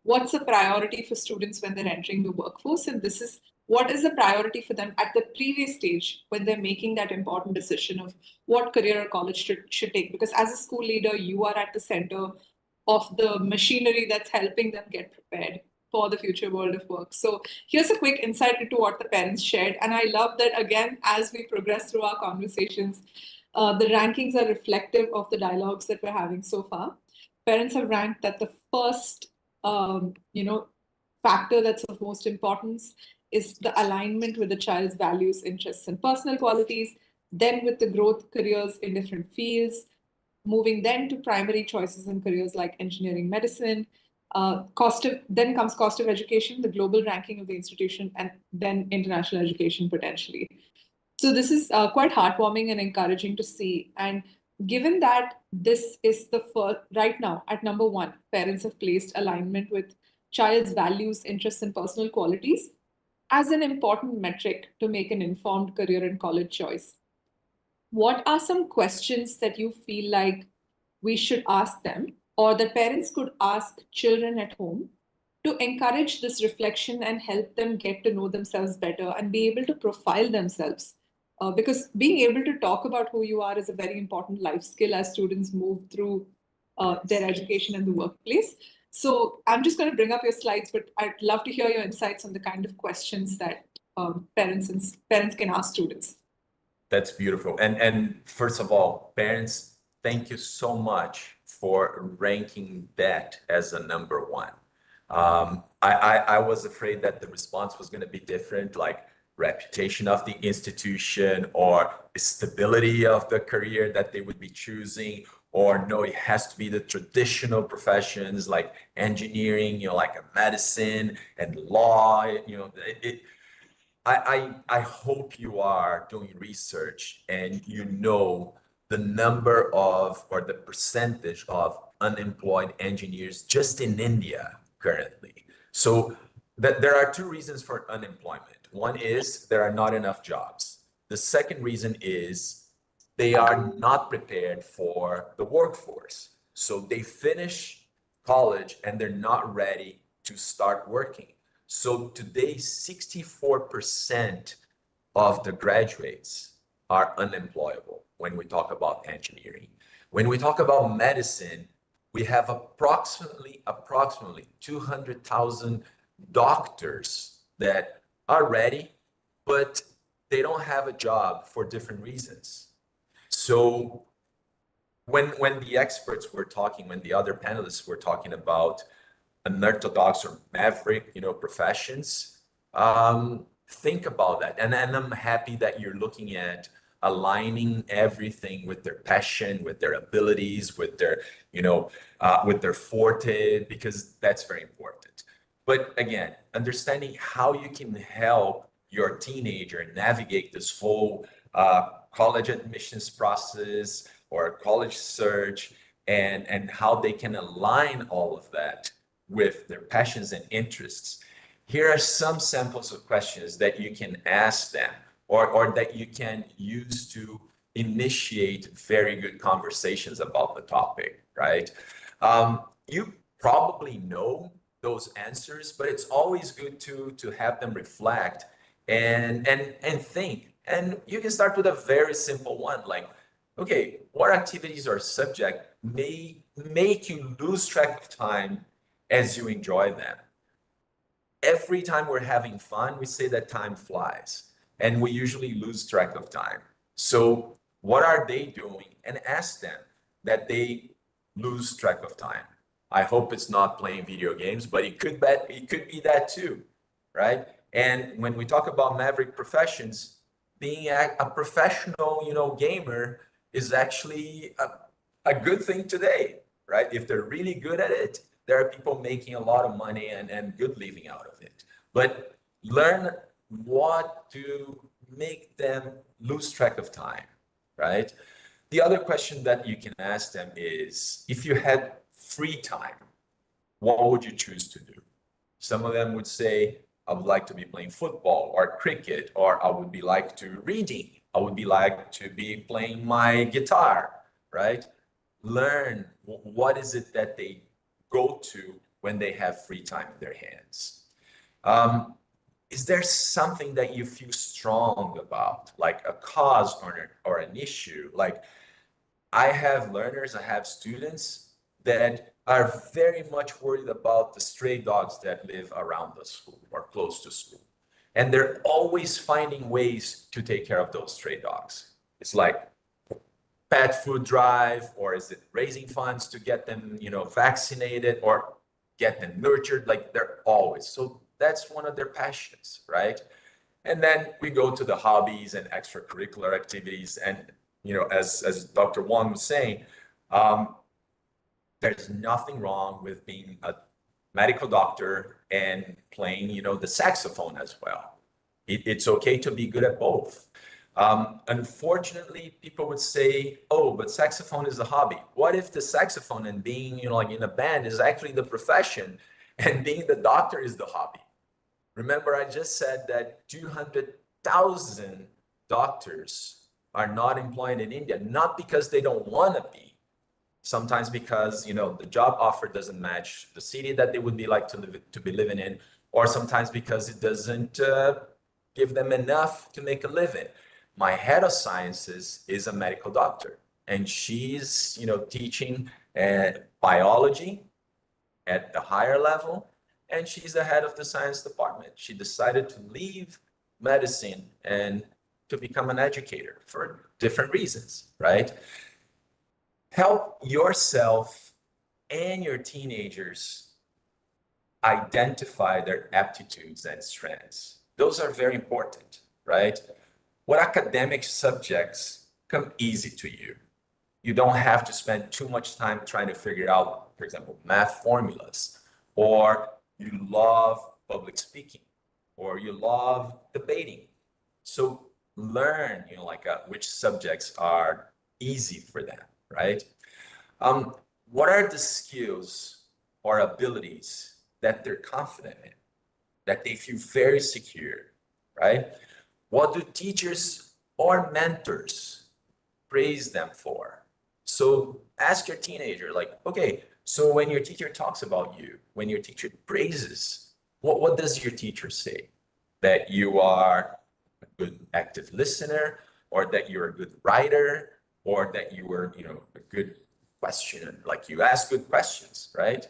what's a priority for students when they're entering the workforce. And this is what is a priority for them at the previous stage when they're making that important decision of what career or college should take. Because as a school leader, you are at the center of the machinery that's helping them get prepared for the future world of work. So here's a quick insight into what the parents shared. And I love that, again, as we progress through our conversations, the rankings are reflective of the dialogues that we're having so far. Parents have ranked that the first, factor that's of most importance is the alignment with the child's values, interests, and personal qualities, then with the growth careers in different fields, moving then to primary choices in careers like engineering, medicine. Then comes cost of education, the global ranking of the institution, and then international education potentially. So this is quite heartwarming and encouraging to see. And given that this is the first, right now at number one, parents have placed alignment with child's values, interests, and personal qualities as an important metric to make an informed career and college choice. What are some questions that you feel like we should ask them, or that parents could ask children at home to encourage this reflection and help them get to know themselves better and be able to profile themselves? Because being able to talk about who you are is a very important life skill as students move through their education and the workplace. So I'm just going to bring up your slides, but I'd love to hear your insights on the kind of questions that parents can ask students. That's beautiful. And first of all, parents, thank you so much for ranking that as a number one. I was afraid that the response was going to be different, like reputation of the institution or stability of the career that they would be choosing, or no, it has to be the traditional professions like engineering, like a medicine and law, I hope you are doing research and you know the number of or the percentage of unemployed engineers just in India currently. So that there are two reasons for unemployment. One is there are not enough jobs. The second reason is they are not prepared for the workforce. So they finish college and they're not ready to start working. So today, 64% of the graduates are unemployable when we talk about engineering. When we talk about medicine, we have approximately 200,000 doctors that are ready, but they don't have a job for different reasons. So when the experts were talking, when the other panelists were talking about unorthodox or maverick, professions, think about that. And I'm happy that you're looking at aligning everything with their passion, with their abilities, with their, with their forte, because that's very important. But again, understanding how you can help your teenager navigate this whole college admissions process or college search, and how they can align all of that with their passions and interests. Here are some samples of questions that you can ask them, or that you can use to initiate very good conversations about the topic, right? You probably know those answers, but it's always good to have them reflect and think. And you can start with a very simple one, like, okay, what activities or subject may make you lose track of time as you enjoy them? Every time we're having fun, we say that time flies, and we usually lose track of time. So what are they doing? And ask them that they lose track of time. I hope it's not playing video games, but it could be that too, right? And when we talk about maverick professions, being a professional, gamer is actually a good thing today, right? If they're really good at it, there are people making a lot of money and good living out of it. But learn what to make them lose track of time, right? The other question that you can ask them is, if you had free time, what would you choose to do? Some of them would say, I would like to be playing football or cricket, or I would be like to reading. I would be like to be playing my guitar, right? Learn what is it that they go to when they have free time in their hands. Is there something that you feel strong about, like a cause or an issue? Like, I have learners, I have students that are very much worried about the stray dogs that live around the school or close to school. And they're always finding ways to take care of those stray dogs. It's like pet food drive, or is it raising funds to get them, vaccinated or get them nurtured? Like, they're always. So that's one of their passions, right? And then we go to the hobbies and extracurricular activities. And, as Dr. Wong was saying, there's nothing wrong with being a medical doctor and playing, the saxophone as well. It's okay to be good at both. Unfortunately, people would say, oh, but saxophone is a hobby. What if the saxophone and being, like in a band is actually the profession, and being the doctor is the hobby? Remember, I just said that 200,000 doctors are not employed in India, not because they don't want to be, sometimes because, the job offer doesn't match the city that they would be like to be living in, or sometimes because it doesn't give them enough to make a living. My head of sciences is a medical doctor, and she's, teaching biology at a higher level, and she's the head of the science department. She decided to leave medicine and to become an educator for different reasons, right? Help yourself and your teenagers identify their aptitudes and strengths. Those are very important, right? What academic subjects come easy to you? You don't have to spend too much time trying to figure out, for example, math formulas, or you love public speaking, or you love debating. So learn, which subjects are easy for them, right? What are the skills or abilities that they're confident in, that they feel very secure, right? What do teachers or mentors praise them for? So ask your teenager, okay, so when your teacher talks about you, when your teacher praises, what does your teacher say? That you are a good active listener, or that you're a good writer, or that you were, a good questioner, like you ask good questions, right?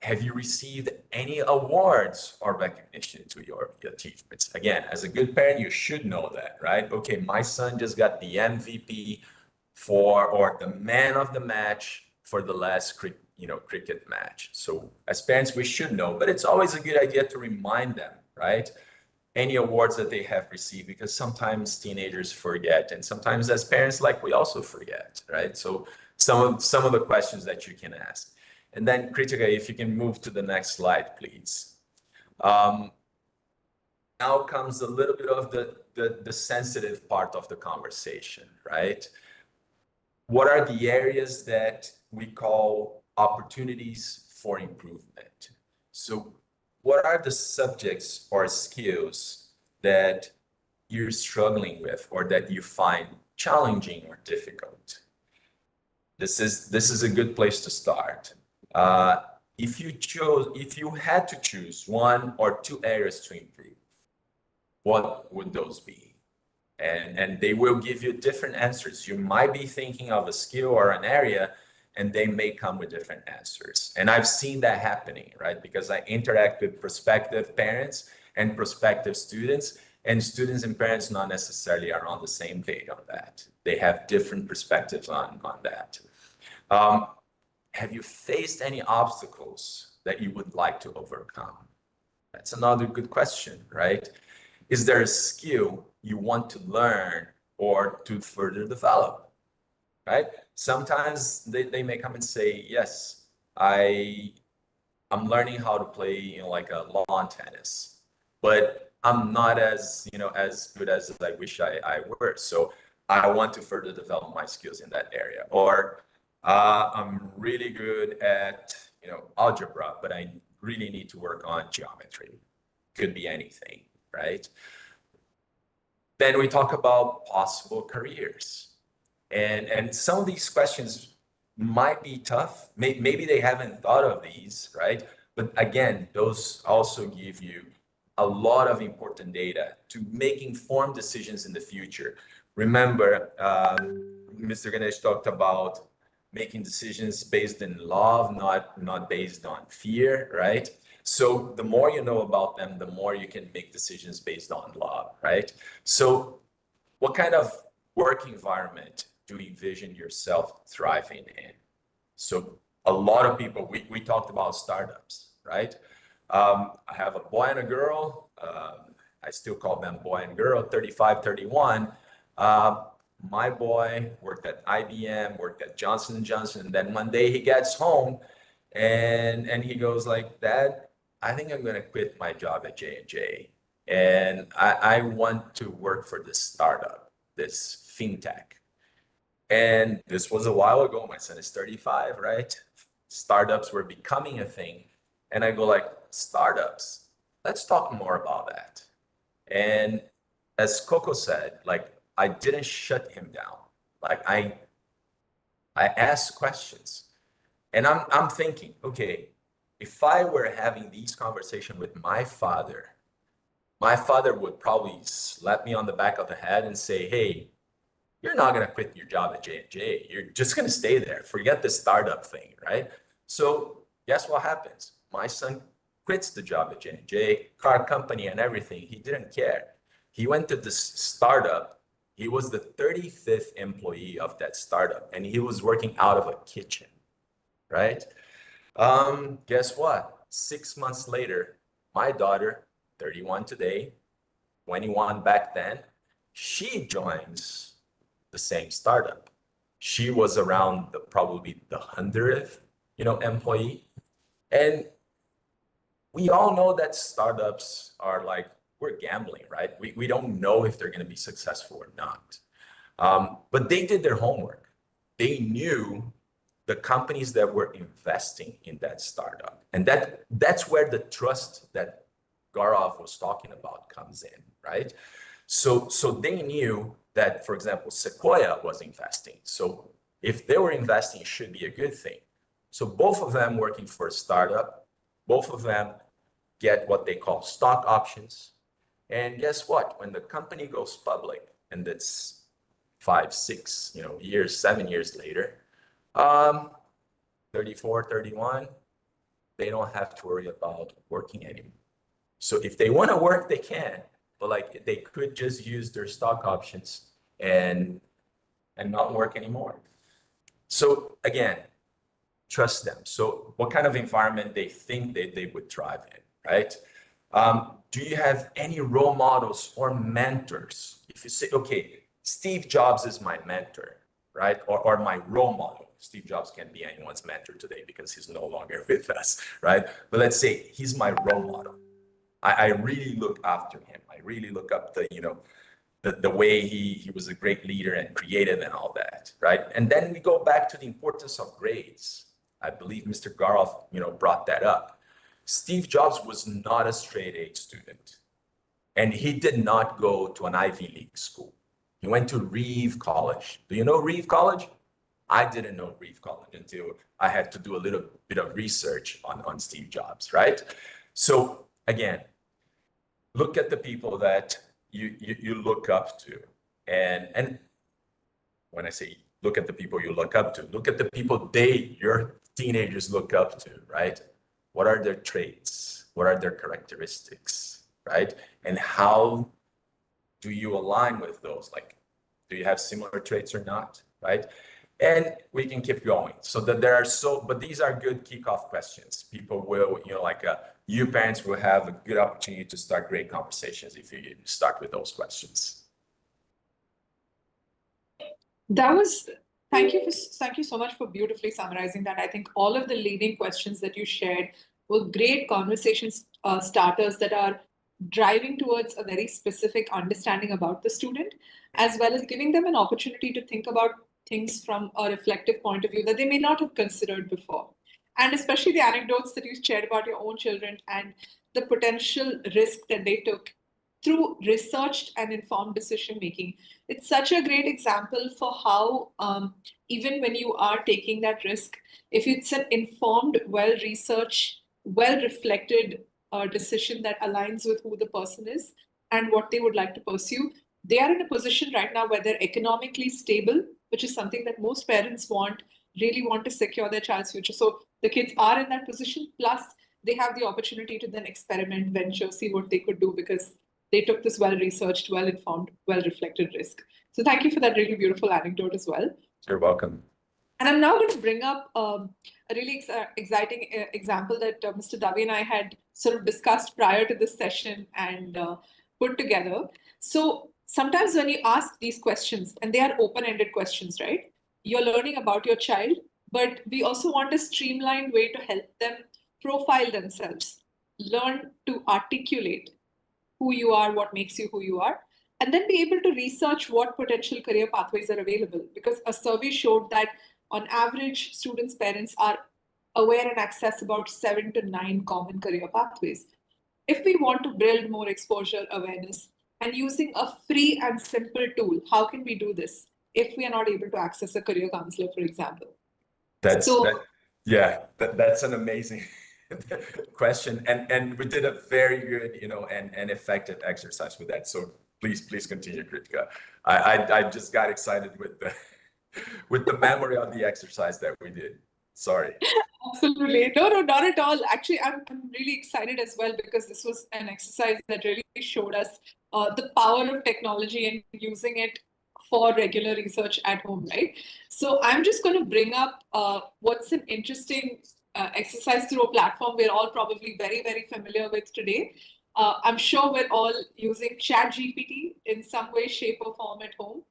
Have you received any awards or recognition to your achievements? Again, as a good parent, you should know that, right? Okay, my son just got the MVP or the man of the match for the last cricket match. So as parents, we should know, but it's always a good idea to remind them, right? Any awards that they have received, because sometimes teenagers forget, and sometimes as parents, we also forget, right? So some of the questions that you can ask. And then Kritika, if you can move to the next slide, please. Now comes a little bit of the sensitive part of the conversation, right? What are the areas that we call opportunities for improvement? So what are the subjects or skills that you're struggling with, or that you find challenging or difficult? This is a good place to start. If you had to choose one or two areas to improve, what would those be? And they will give you different answers. You might be thinking of a skill or an area, and they may come with different answers. And I've seen that happening, right? Because I interact with prospective parents and prospective students, and students and parents not necessarily are on the same page on that. They have different perspectives on that. Have you faced any obstacles that you would like to overcome? That's another good question, right? Is there a skill you want to learn or to further develop, right? Sometimes they may come and say, yes, I'm learning how to play, like a lawn tennis, but I'm not as, as good as I wish I were. So I want to further develop my skills in that area. Or I'm really good at, algebra, but I really need to work on geometry. Could be anything, right? Then we talk about possible careers. And some of these questions might be tough. Maybe they haven't thought of these, right? But again, those also give you a lot of important data to make informed decisions in the future. Remember, Mr. Ganesh talked about making decisions based in love, not based on fear, right? So the more you know about them, the more you can make decisions based on love, right? So what kind of work environment do you envision yourself thriving in? So a lot of people, we talked about startups, right? I have a boy and a girl. I still call them boy and girl, 35, 31. My boy worked at IBM, worked at Johnson & Johnson. And then one day he gets home and he goes like, Dad, I think I'm going to quit my job at J&J. And I want to work for this startup, this fintech. And this was a while ago. My son is 35, right? Startups were becoming a thing. And I go like, startups, let's talk more about that. And as Coco said, like, I didn't shut him down. Like I asked questions. And I'm thinking, okay, if I were having these conversations with my father would probably slap me on the back of the head and say, hey, you're not going to quit your job at J&J. You're just going to stay there. Forget the startup thing, right? So guess what happens? My son quits the job at J&J, car company and everything. He didn't care. He went to this startup. He was the 35th employee of that startup, and he was working out of a kitchen, right? Guess what? 6 months later, my daughter, 31 today, 21 back then, she joins the same startup. She was around probably the 100th, employee. And we all know that startups are like, we're gambling, right? We don't know if they're going to be successful or not. But they did their homework. They knew the companies that were investing in that startup. And that's where the trust that Gaurav was talking about comes in, right? So they knew that, for example, Sequoia was investing. So if they were investing, it should be a good thing. So both of them working for a startup, both of them get what they call stock options. And guess what? When the company goes public, and it's 5, 6, years, 7 years later, 34, 31, they don't have to worry about working anymore. So if they want to work, they can, but like they could just use their stock options and not work anymore. So again, trust them. So what kind of environment they think they would thrive in, right? Do you have any role models or mentors? If you say, okay, Steve Jobs is my mentor, right? Or my role model. Steve Jobs can't be anyone's mentor today because he's no longer with us, right? But let's say he's my role model. I really look after him. I really look up the way he was a great leader and creative and all that, right? And then we go back to the importance of grades. I believe Mr. Gaurav, brought that up. Steve Jobs was not a straight A student, and he did not go to an Ivy League school. He went to Reeve College. Do you know Reeve College? I didn't know Reeve College until I had to do a little bit of research on Steve Jobs, right? So again, look at the people that you look up to. And when I say look at the people you look up to, look at the people your teenagers look up to, right? What are their traits? What are their characteristics, right? And how do you align with those? Like, do you have similar traits or not, right? And we can keep going. So that but these are good kickoff questions. People will, you parents will have a good opportunity to start great conversations if you start with those questions. Thank you so much for beautifully summarizing that. I think all of the leading questions that you shared were great conversation starters that are driving towards a very specific understanding about the student, as well as giving them an opportunity to think about things from a reflective point of view that they may not have considered before. And especially the anecdotes that you shared about your own children and the potential risk that they took through researched and informed decision making. It's such a great example for how even when you are taking that risk, if it's an informed, well-researched, well-reflected decision that aligns with who the person is and what they would like to pursue, they are in a position right now where they're economically stable, which is something that most parents really want to secure their child's future. So the kids are in that position, plus they have the opportunity to then experiment, venture, see what they could do because they took this well-researched, well-informed, well-reflected risk. So thank you for that really beautiful anecdote as well. You're welcome. And I'm now going to bring up a really exciting example that Mr. Davi and I had sort of discussed prior to this session and put together. So sometimes when you ask these questions, and they are open-ended questions, right? You're learning about your child, but we also want a streamlined way to help them profile themselves, learn to articulate who you are, what makes you who you are, and then be able to research what potential career pathways are available. Because a survey showed that on average, students' parents are aware and access about 7 to 9 common career pathways. If we want to build more exposure awareness and using a free and simple tool, how can we do this if we are not able to access a career counselor, for example? That's an amazing question, and we did a very good, and effective exercise with that. So please continue, Kritika. I just got excited with the memory of the exercise that we did. Sorry. Absolutely. No, not at all. Actually, I'm really excited as well because this was an exercise that really showed us the power of technology and using it for regular research at home, right? So I'm just going to bring up what's an interesting exercise through a platform we're all probably very, very familiar with today. I'm sure we're all using ChatGPT in some way, shape, or form at home.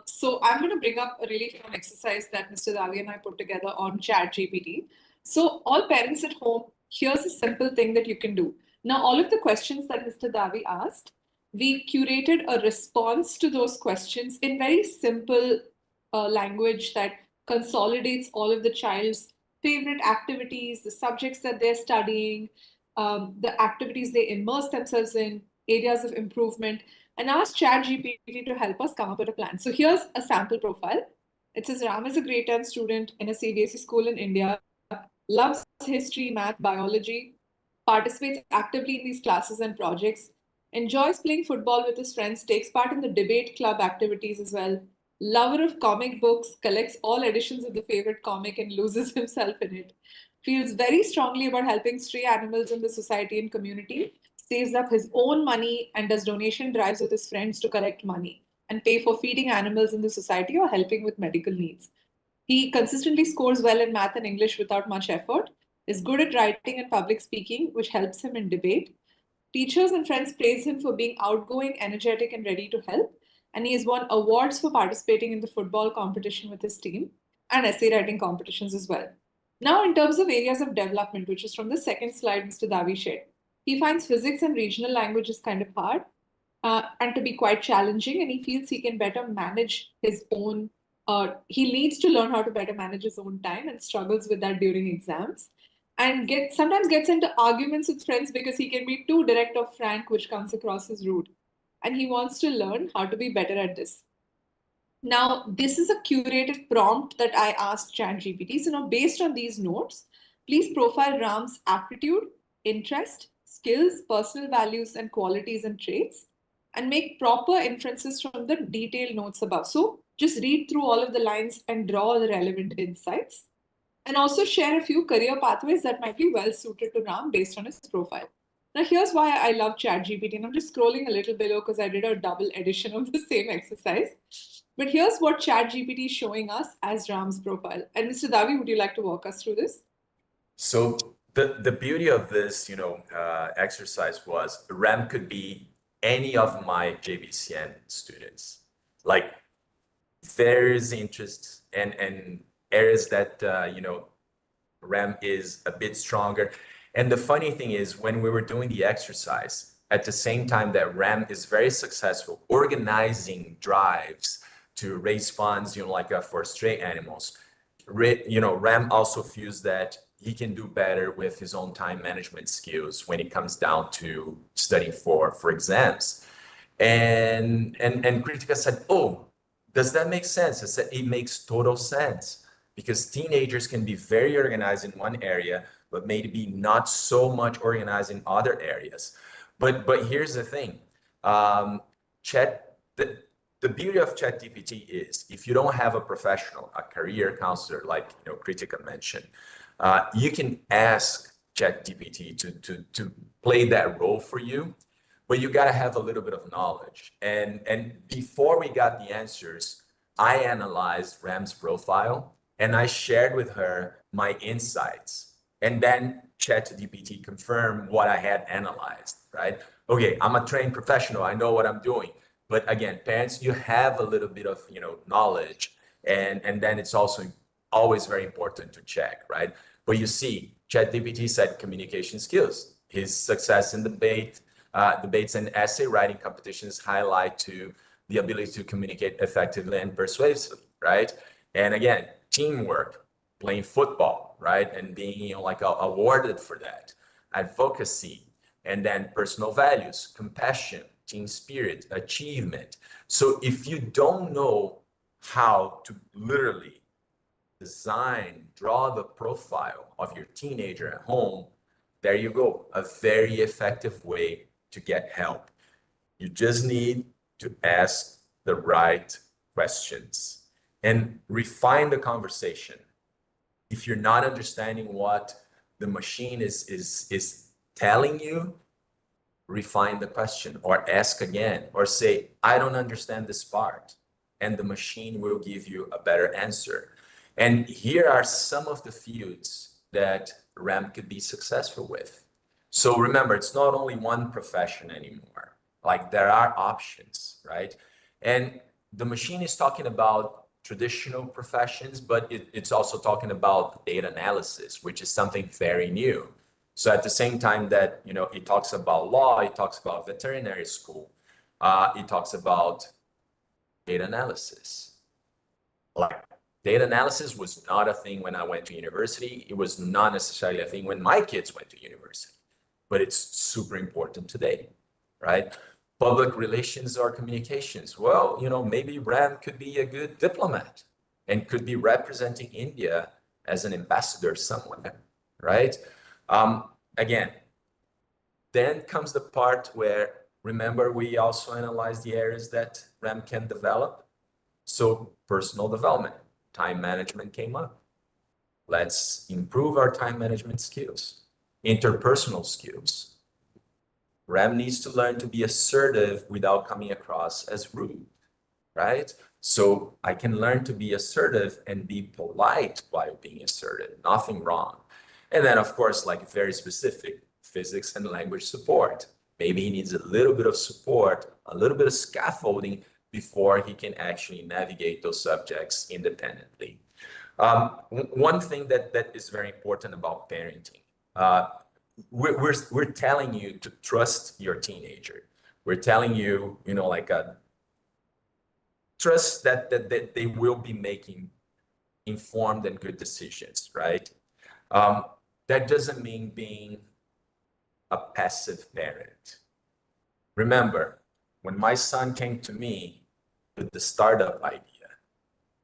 So I'm going to bring up a really fun exercise that Mr. Davi and I put together on ChatGPT. So all parents at home, here's a simple thing that you can do. Now, all of the questions that Mr. Davi asked, we curated a response to those questions in very simple language that consolidates all of the child's favorite activities, the subjects that they're studying, the activities they immerse themselves in, areas of improvement, and asked ChatGPT to help us come up with a plan. So here's a sample profile. It says Ram is a grade 10 student in a CBSE school in India, loves history, math, biology, participates actively in these classes and projects, enjoys playing football with his friends, takes part in the debate club activities as well, lover of comic books, collects all editions of the favorite comic and loses himself in it, feels very strongly about helping stray animals in the society and community, saves up his own money and does donation drives with his friends to collect money and pay for feeding animals in the society or helping with medical needs. He consistently scores well in math and English without much effort, is good at writing and public speaking, which helps him in debate. Teachers and friends praise him for being outgoing, energetic, and ready to help. And he has won awards for participating in the football competition with his team and essay writing competitions as well. Now, in terms of areas of development, which is from the second slide Mr. Davi shared, he finds physics and regional languages kind of hard and to be quite challenging, and he feels he can better manage his own, he needs to learn how to better manage his own time and struggles with that during exams. And sometimes gets into arguments with friends because he can be too direct or frank, which comes across as rude. And he wants to learn how to be better at this. Now, this is a curated prompt that I asked ChatGPT. So now, based on these notes, please profile Ram's aptitude, interest, skills, personal values, and qualities and traits, and make proper inferences from the detailed notes above. So just read through all of the lines and draw the relevant insights. And also share a few career pathways that might be well suited to Ram based on his profile. Now, here's why I love ChatGPT. And I'm just scrolling a little below because I did a double edition of the same exercise. But here's what ChatGPT is showing us as Ram's profile. And Mr. Davi, would you like to walk us through this? So the beauty of this, exercise was Ram could be any of my JVCN students. Like there's interest and areas that, Ram is a bit stronger. And the funny thing is when we were doing the exercise, at the same time that RAM is very successful organizing drives to raise funds, like for stray animals, RAM also feels that he can do better with his own time management skills when it comes down to studying for exams. And Kritika said, oh, does that make sense? I said, it makes total sense, because teenagers can be very organized in one area, but maybe not so much organized in other areas. But here's the thing, the beauty of ChatGPT is, if you don't have a professional, a career counselor, like Kritika mentioned, you can ask ChatGPT to play that role for you, but you got to have a little bit of knowledge. And before we got the answers, I analyzed Ram's profile and I shared with her my insights. And then ChatGPT confirmed what I had analyzed, right? Okay, I'm a trained professional. I know what I'm doing. But again, parents, you have a little bit of knowledge, and then it's also always very important to check, right? But you see, ChatGPT said communication skills. His success in debates and essay writing competitions highlight to the ability to communicate effectively and persuasively, right? And again, teamwork, playing football, right? And being awarded for that, advocacy, and then personal values, compassion, team spirit, achievement. So if you don't know how to literally design, draw the profile of your teenager at home, there you go, a very effective way to get help. You just need to ask the right questions and refine the conversation. If you're not understanding what the machine is telling you, refine the question or ask again, or say, I don't understand this part, and the machine will give you a better answer. And here are some of the fields that RAM could be successful with. So remember, it's not only one profession anymore. Like, there are options, right? And the machine is talking about traditional professions, but it's also talking about data analysis, which is something very new. So at the same time that, it talks about law, it talks about veterinary school, it talks about data analysis. Like, data analysis was not a thing when I went to university. It was not necessarily a thing when my kids went to university, but it's super important today, right? Public relations or communications. Well, maybe RAM could be a good diplomat and could be representing India as an ambassador somewhere, right? Again, then comes the part where, remember, we also analyze the areas that RAM can develop. So personal development, time management came up. Let's improve our time management skills, interpersonal skills. RAM needs to learn to be assertive without coming across as rude, right? So I can learn to be assertive and be polite while being assertive, nothing wrong. And then, of course, like very specific physics and language support. Maybe he needs a little bit of support, a little bit of scaffolding before he can actually navigate those subjects independently. One thing that is very important about parenting, we're telling you to trust your teenager. We're telling you, trust that they will be making informed and good decisions, right? That doesn't mean being a passive parent. Remember, when my son came to me with the startup idea,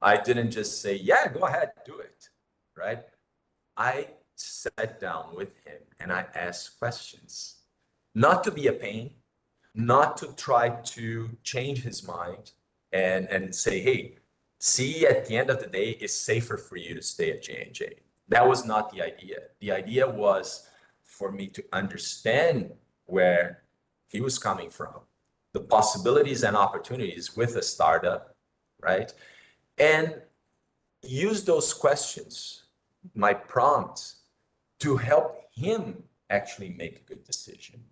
I didn't just say, yeah, go ahead, do it, right? I sat down with him and I asked questions, not to be a pain, not to try to change his mind and say, hey, see, at the end of the day, it's safer for you to stay at J&J. That was not the idea. The idea was for me to understand where he was coming from, the possibilities and opportunities with a startup, right? And use those questions, my prompts, to help him actually make a good decision,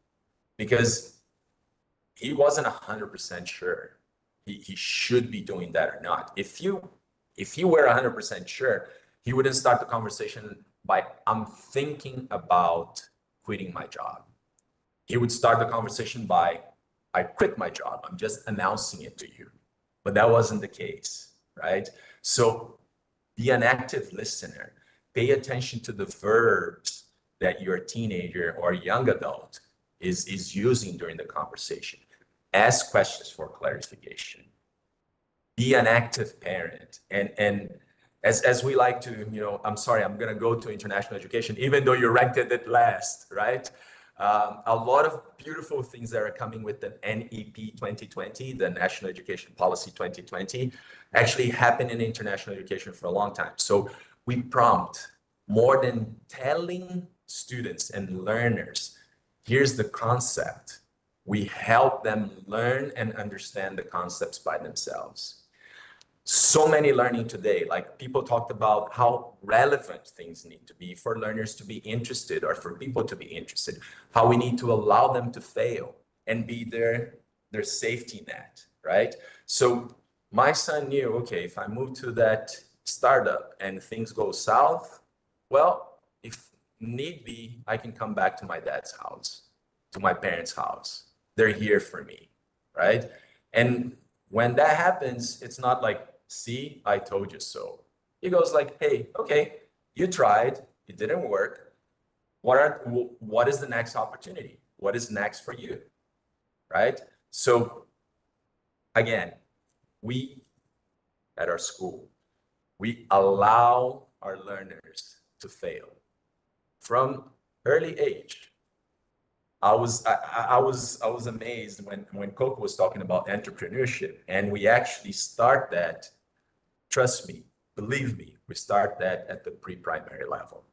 because he wasn't 100% sure he should be doing that or not. If he were 100% sure, he wouldn't start the conversation by, I'm thinking about quitting my job. he would start the conversation by, I quit my job. I'm just announcing it to you. But that wasn't the case, right? So be an active listener. Pay attention to the verbs that your teenager or young adult is using during the conversation. Ask questions for clarification. Be an active parent. And as we like to, I'm sorry, I'm going to go to international education, even though you ranked it last, right? A lot of beautiful things that are coming with the NEP 2020, the National Education Policy 2020, actually happened in international education for a long time. So we prompt more than telling students and learners, here's the concept. We help them learn and understand the concepts by themselves. So many learning today, like people talked about how relevant things need to be for learners to be interested or for people to be interested, how we need to allow them to fail and be their safety net, right? So my son knew, okay, if I move to that startup and things go south, well, if need be, I can come back to my dad's house, to my parents' house. They're here for me, right? And when that happens, it's not like, see, I told you so. He goes like, hey, okay, you tried, it didn't work. What is the next opportunity? What is next for you, right? So again, we at our school, we allow our learners to fail from early age. I was amazed when Coco was talking about entrepreneurship, and we actually start that. Trust me, believe me, we start that at the pre-primary level.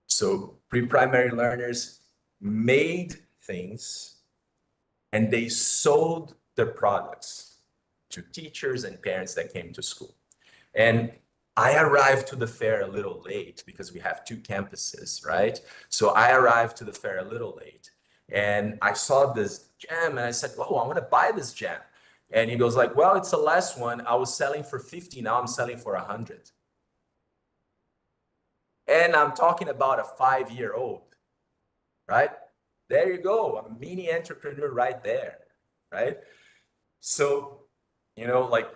So pre-primary learners made things and they sold their products to teachers and parents that came to school. And I arrived to the fair a little late because we have 2 campuses, right? So I arrived to the fair a little late and I saw this jam and I said, oh, I want to buy this jam. And he goes like, well, it's the last one. I was selling for 50. Now I'm selling for 100. And I'm talking about a 5-year-old, right? There you go. A mini entrepreneur right there, right? So, like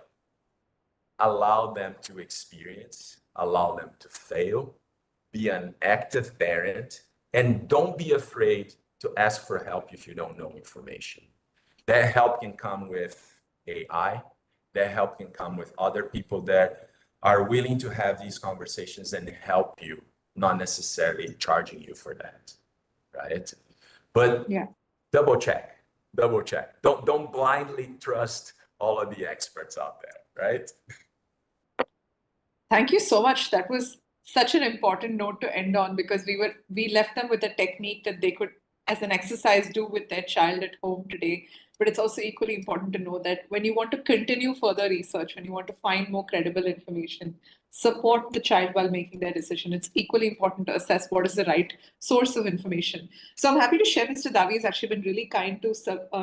allow them to experience, allow them to fail, be an active parent, and don't be afraid to ask for help if you don't know information. That help can come with AI, that help can come with other people that are willing to have these conversations and help you, not necessarily charging you for that, right? But yeah, double check. Don't blindly trust all of the experts out there, right? Thank you so much. That was such an important note to end on because we left them with a technique that they could, as an exercise, do with their child at home today. But it's also equally important to know that when you want to continue further research, when you want to find more credible information, support the child while making their decision. It's equally important to assess what is the right source of information. So I'm happy to share Mr. Davi has actually been really kind to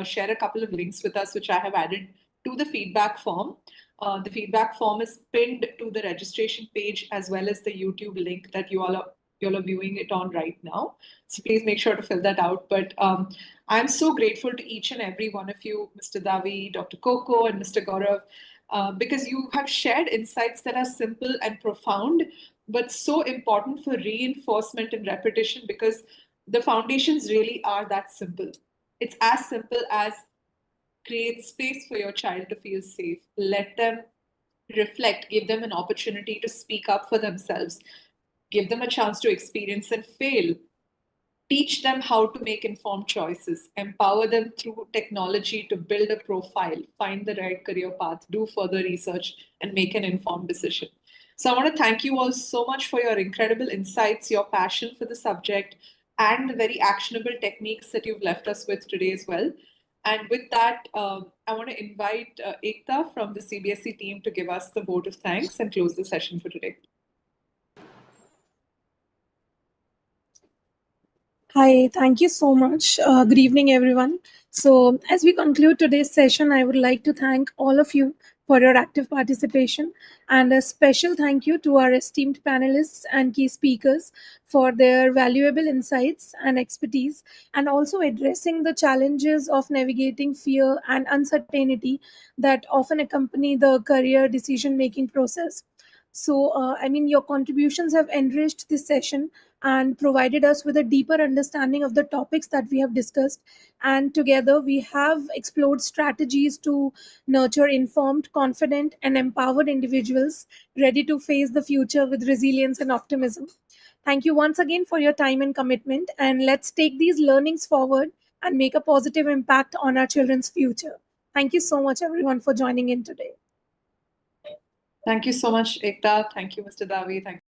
share a couple of links with us, which I have added to the feedback form. The feedback form is pinned to the registration page as well as the YouTube link that you all are viewing it on right now. So please make sure to fill that out. But I'm so grateful to each and every one of you, Mr. Davi, Dr. Coco, and Mr. Gaurav, because you have shared insights that are simple and profound, but so important for reinforcement and repetition because the foundations really are that simple. It's as simple as create space for your child to feel safe. Let them reflect, give them an opportunity to speak up for themselves, give them a chance to experience and fail. Teach them how to make informed choices, empower them through technology to build a profile, find the right career path, do further research, and make an informed decision. So I want to thank you all so much for your incredible insights, your passion for the subject, and the very actionable techniques that you've left us with today as well. And with that, I want to invite Ekta from the CBSE team to give us the vote of thanks and close the session for today. Hi, thank you so much. Good evening, everyone. So as we conclude today's session, I would like to thank all of you for your active participation. And a special thank you to our esteemed panelists and key speakers for their valuable insights and expertise, and also addressing the challenges of navigating fear and uncertainty that often accompany the career decision-making process. So, your contributions have enriched this session and provided us with a deeper understanding of the topics that we have discussed. And together, we have explored strategies to nurture informed, confident, and empowered individuals ready to face the future with resilience and optimism. Thank you once again for your time and commitment. And let's take these learnings forward and make a positive impact on our children's future. Thank you so much, everyone, for joining in today. Thank you so much, Ekta. Thank you, Mr. Davi. Thank